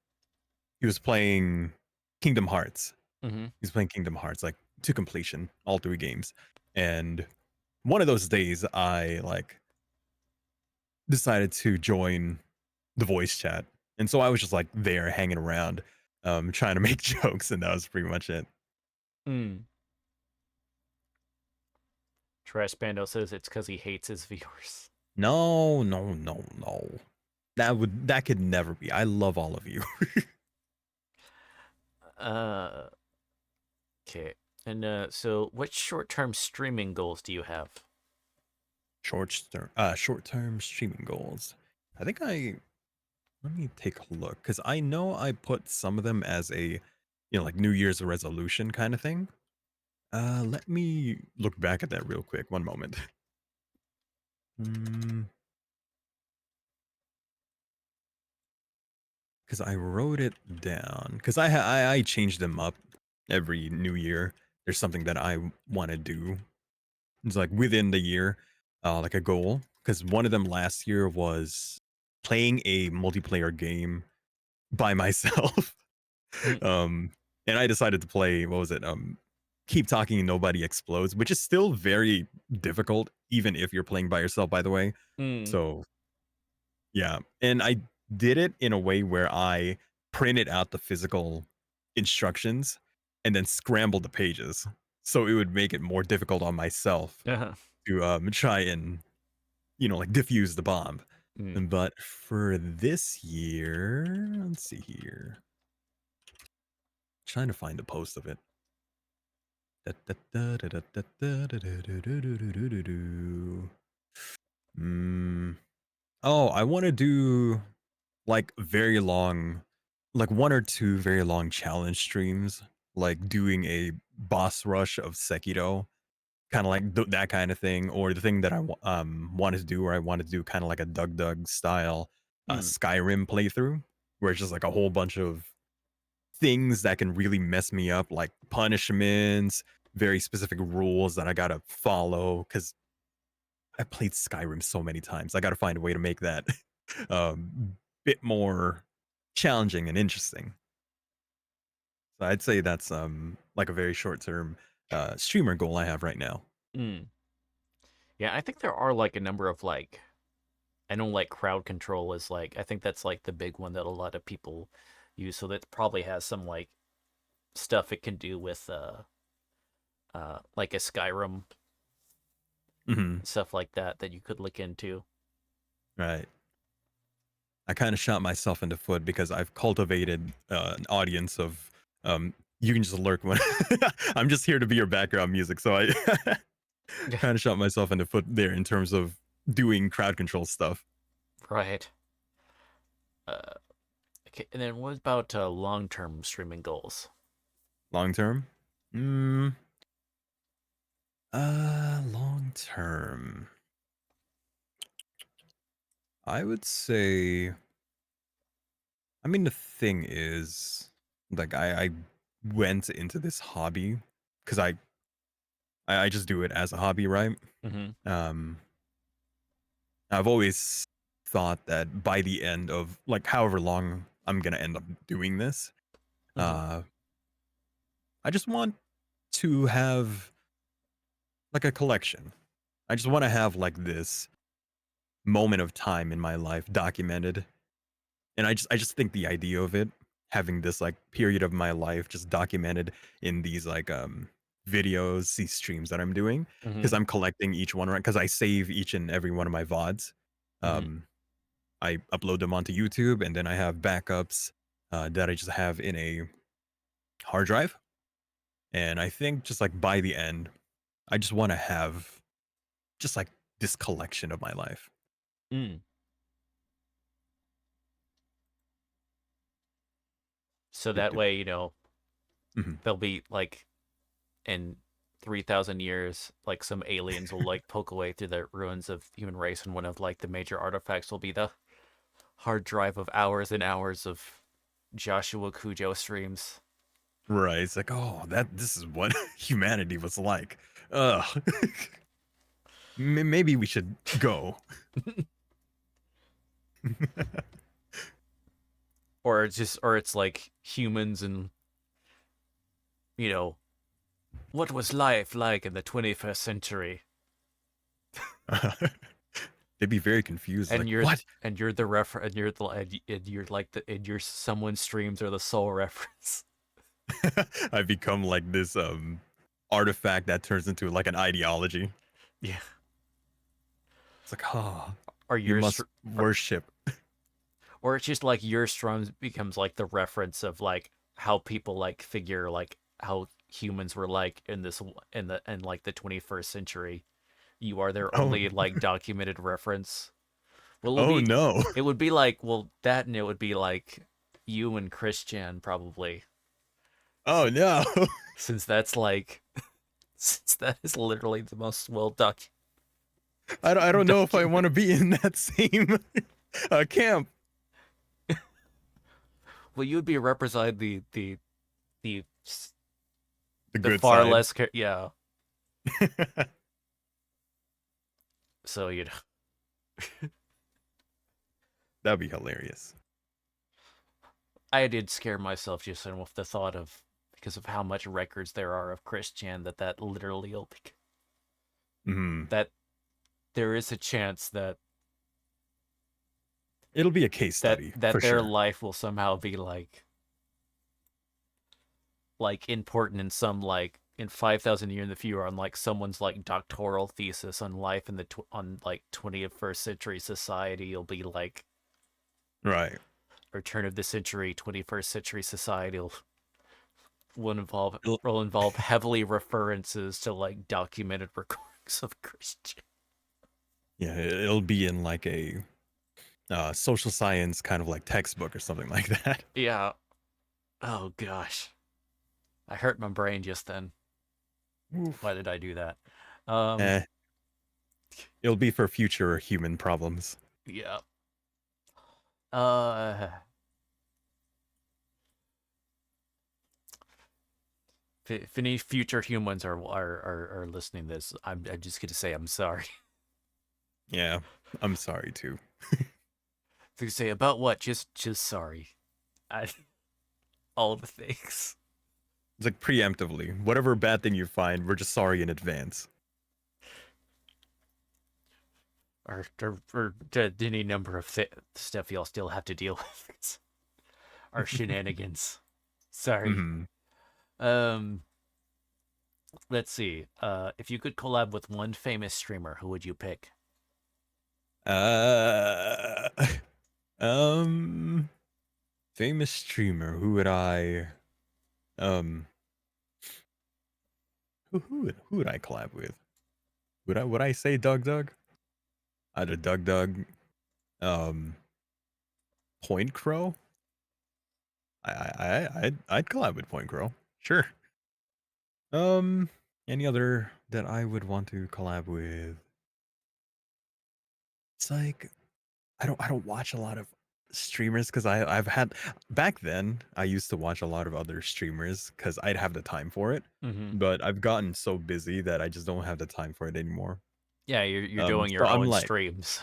he was playing Kingdom Hearts.
Mm-hmm.
He's playing Kingdom Hearts like to completion, all 3 games. And one of those days I like decided to join the voice chat. And so I was just like there hanging around, trying to make jokes, and that was pretty much it.
Mm. Trash Bando says it's because he hates his viewers.
No. That could never be. I love all of you.
Uh. Okay. And so, what short-term streaming goals do you have?
Short term streaming goals. I think I let me take a look because I know I put some of them as a like New Year's resolution kind of thing. Let me look back at that real quick. One moment. Because I wrote it down because I change them up every new year. There's something that I want to do. It's like within the year, like a goal. Because one of them last year was playing a multiplayer game by myself.
Mm,
um, and I decided to play. What was it? keep talking and nobody explodes, which is still very difficult, even if you're playing by yourself, by the way.
Mm.
So yeah. And I did it in a way where I printed out the physical instructions and then scrambled the pages. So it would make it more difficult on myself
Uh-huh.
to try and, like diffuse the bomb.
Mm.
But for this year, let's see here. Trying to find a post of it. Mm. Oh, I want to do like very long, like one or two very long challenge streams, like doing a boss rush of Sekiro, kind of like that kind of thing, or the thing that I wanted to do, where I wanted to do kind of like a Doug style
Mm.
Skyrim playthrough, where it's just like a whole bunch of things that can really mess me up, like punishments, very specific rules that I gotta follow because I played Skyrim so many times. I gotta find a way to make that bit more challenging and interesting. So I'd say that's like a very short term streamer goal I have right now.
Mm. Yeah, I think there are like a number of like I know like crowd control is like I think that's like the big one that a lot of people use. So that probably has some like stuff it can do with like a Skyrim
Hmm.
stuff like that that you could look into.
Right. I kind of shot myself in the foot because I've cultivated an audience of you can just lurk when I'm just here to be your background music. So I kind of shot myself in the foot there in terms of doing crowd control stuff.
Right. Uh, okay, and then what about long-term streaming goals?
Long term? Mm, long term. I would say, I mean, the thing is, like, I went into this hobby because I just do it as a hobby, right?
Mm-hmm.
Um, I've always thought that by the end of like however long I'm gonna end up doing this,
Mm-hmm.
uh, I just want to have like a collection. I just want to have like this moment of time in my life documented. And I just think the idea of it, having this like period of my life just documented in these like videos, these streams that I'm doing, because
Mm-hmm.
I'm collecting each one, right? Because I save each and every one of my VODs.
Mm-hmm.
Um, I upload them onto YouTube, and then I have backups that I just have in a hard drive. And I think just like by the end, I just want to have just like this collection of my life.
Mm. So
Doop,
that
doop.
way, you know,
Mhm.
they'll be like in 3,000 years, like some aliens will like poke away through the ruins of the human race, and one of like the major artifacts will be the hard drive of hours and hours of Joshua Kujo streams.
Right. It's like, oh, this is what humanity was like. Ugh. Maybe we should go.
Or it's just, or it's like humans and, you know, what was life like in the 21st century?
They'd be very confused.
And
Like, what?
you're the refer and you're the and you're like the and your someone's streams are the sole reference.
I become like this artifact that turns into like an ideology.
Yeah.
It's like, oh,
Or
you
your
must worship.
or it's just like your strums becomes like the reference of like how people like figure like how humans were like in this in like the 21st century. You are their
Oh,
only like documented reference. Well,
oh no.
it would be like well that and it would be like you and Christian probably
Oh no.
since that's like since that is literally the most well documented.
I don't know if I want to be in that same camp.
Well, you would be represent the
The
the
good
far
side.
less yeah. So you know
That'd be hilarious.
I did scare myself just then with the thought of because of how much records there are of Christian that literally will be,
Mhm.
that there is a chance
It'll be a case study
that
for
their
sure.
life will somehow be like important in some like in 5,000 years in the future on like someone's like doctoral thesis on life in the on like 21st century society. Will be like
Right.
or turn of the century 21st century society
It'll,
will involve heavily references to like documented recordings of Christian.
yeah, it'll be in like a social science kind of like textbook or something like that.
Yeah. Oh gosh, I hurt my brain just then. Why
Oof.
did I do that? Um.
Eh, it'll be for future human problems.
Yeah. Uh. If any future humans are listening to this, I'm just gonna say I'm sorry.
Yeah, I'm sorry too.
They say about what? Just sorry. I all the things.
It's like preemptively, whatever bad thing you find, we're just sorry in advance.
Or any number of stuff y'all still have to deal with. Our shenanigans. Sorry.
Hmm.
Um. Let's see. If you could collab with one famous streamer, who would you pick?
Uh, um, famous streamer. Who would I? Um, who would I collab with? Would I say Doug? Either Doug, um, Point Crow. I'd collab with Point Crow. Sure. Um, any other that I would want to collab with? It's like I don't watch a lot of streamers because I've had back then I used to watch a lot of other streamers because I'd have the time for it,
Mm-hmm.
but I've gotten so busy that I just don't have the time for it anymore.
Yeah, you're doing
So
your
I'm
own
like,
streams.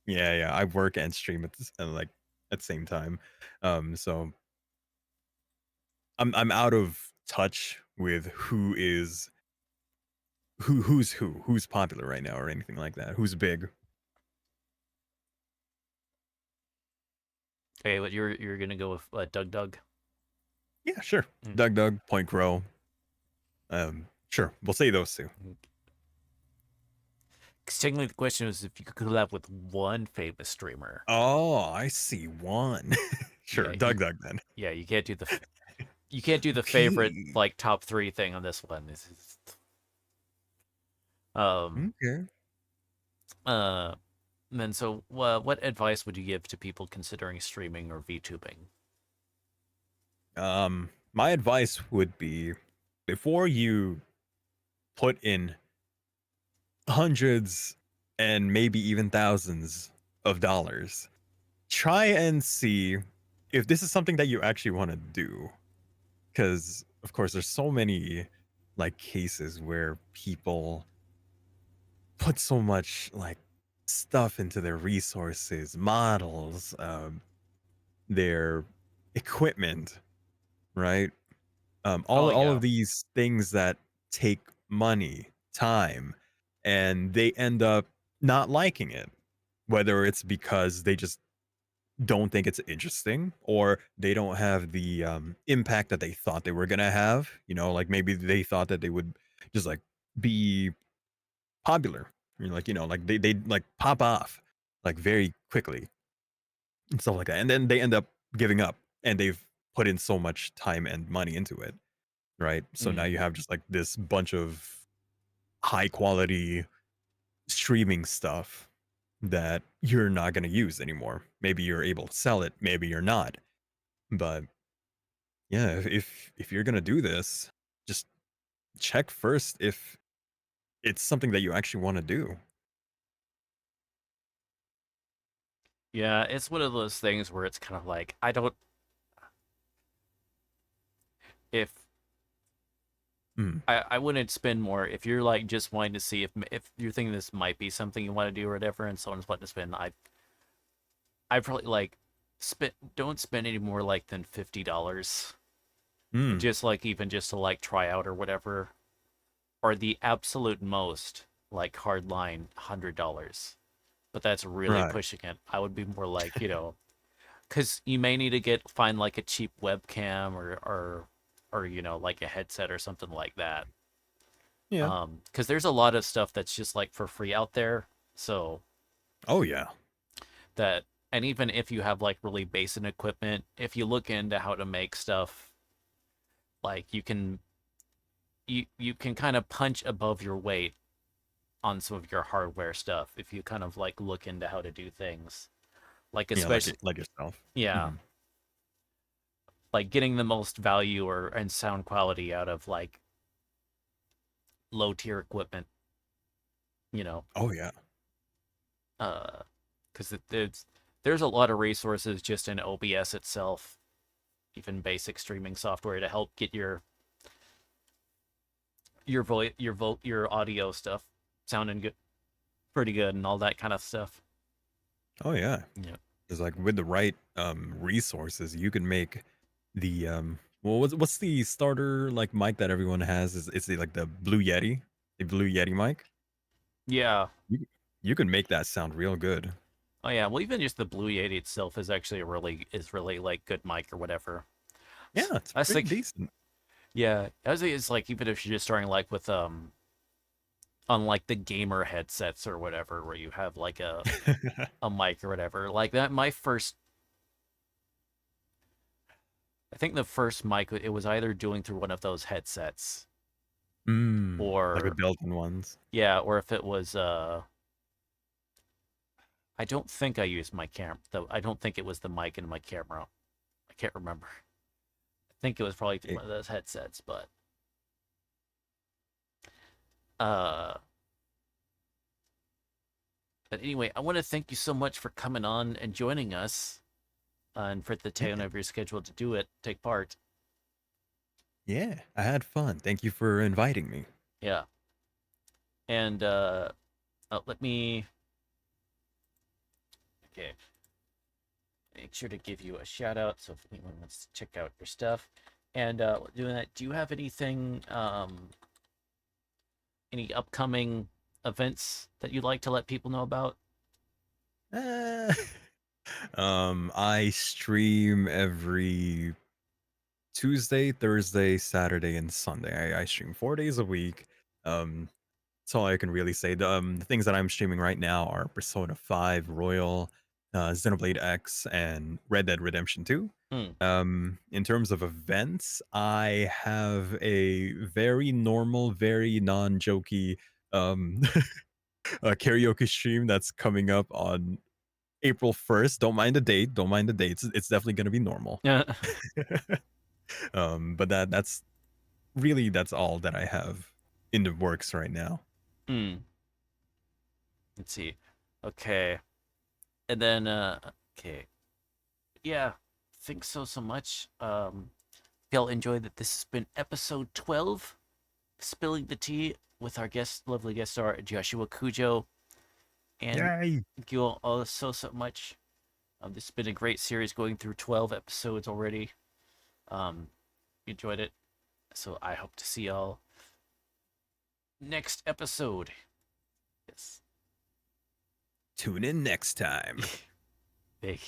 yeah, I work and stream like at the same time. So I'm out of touch with who's popular right now or anything like that. Who's big?
Okay, but you're gonna go with Doug.
Yeah, sure.
Mm.
Doug, Point Crow. Sure. We'll say those two.
Because technically, the question is if you could collab with one famous streamer.
Oh, I see one.
Yeah,
Sure, Doug then.
yeah, you can't do the favorite
Okay.
like top three thing on this one. Um
Okay.
uh and then so what advice would you give to people considering streaming or VTubing?
My advice would be before you put in hundreds and maybe even thousands of dollars, try and see if this is something that you actually want to do. Because of course, there's so many like cases where people put so much like stuff into their resources, models, their equipment, right?
Oh
All
yeah.
of these things that take money, time, and they end up not liking it. Whether it's because they just don't think it's interesting or they don't have the impact that they thought they were gonna have. Like maybe they thought that they would just like be popular. Like they like pop off like very quickly and stuff like that. And then they end up giving up and they've put in so much time and money into it, right? So now
Mm.
you have just like this bunch of high quality streaming stuff that you're not going to use anymore. Maybe you're able to sell it, maybe you're not. But yeah, if you're going to do this, just check first if it's something that you actually want to do.
Yeah, it's one of those things where it's kind of like I don't if
Mm.
I wouldn't spend more if you're like just wanting to see if you're thinking this might be something you want to do or whatever, and someone's wanting to spend. I probably like spend don't spend any more like than $50
Mm,
just like even just to like try out or whatever, or the absolute most like hardline $100. But that's really
right.
pushing it. I would be more like, because you may need to find like a cheap webcam or like a headset or something like that.
Yeah.
Because there's a lot of stuff that's just like for free out there. So
Oh yeah.
that, and even if you have like really basic equipment, if you look into how to make stuff, like you can kind of punch above your weight on some of your hardware stuff if you kind of like look into how to do things. Like
Yeah,
especially,
like yourself.
yeah,
Mhm.
like getting the most value or and sound quality out of like low tier equipment, you know.
Oh yeah.
Because there's a lot of resources just in OBS itself, even basic streaming software to help get your audio stuff sounding good, pretty good, and all that kind of stuff.
Oh yeah.
Yeah.
It's like with the right resources, you can make the well, what's the starter like mic that everyone has? Is it like the Blue Yeti? The Blue Yeti mic?
Yeah.
You you can make that sound real good.
Oh yeah. Well, even just the Blue Yeti itself is actually really like good mic or whatever.
Yeah, it's
I was
pretty
thinking,
decent.
yeah, I was thinking it's like even if you're just starting like with on like the gamer headsets or whatever, where you have like a mic or whatever, like that. My first, I think the first mic it was either doing through one of those headsets
Like the
or
built-in ones.
yeah, or if it was I don't think I used my camera though. I don't think it was the mic in my camera. I can't remember. I think it was probably through
Eh,
one of those headsets, uh but anyway, I want to thank you so much for coming on and joining us, and for the taking
Yeah,
of your schedule to do it, take part.
yeah, I had fun. Thank you for inviting me.
Yeah. And let me okay, make sure to give you a shout out so if anyone wants to check out your stuff. And doing that, do you have anything any upcoming events that you'd like to let people know about?
Uh, I stream every Tuesday, Thursday, Saturday, and Sunday. I stream 4 days a week. That's all I can really say. The things that I'm streaming right now are Persona 5 Royal, Xenoblade X, and Red Dead Redemption 2.
Hmm.
In terms of events, I have a very normal, very non-jokey um, karaoke stream that's coming up on April 1st. Don't mind the date. Don't mind the dates. It's definitely going to be normal. But that's all that I have in the works right now.
Hmm. Let's see. Okay. And then okay. Yeah. Think so much. If y'all enjoyed that, this has been episode 12, Spilling the Tea with our lovely guest star Joshua Cujo. And
Yay!
thank you all so much. This has been a great series going through 12 episodes already. Um, enjoyed it. So I hope to see y'all next episode. Yes.
Tune in next time.
Big.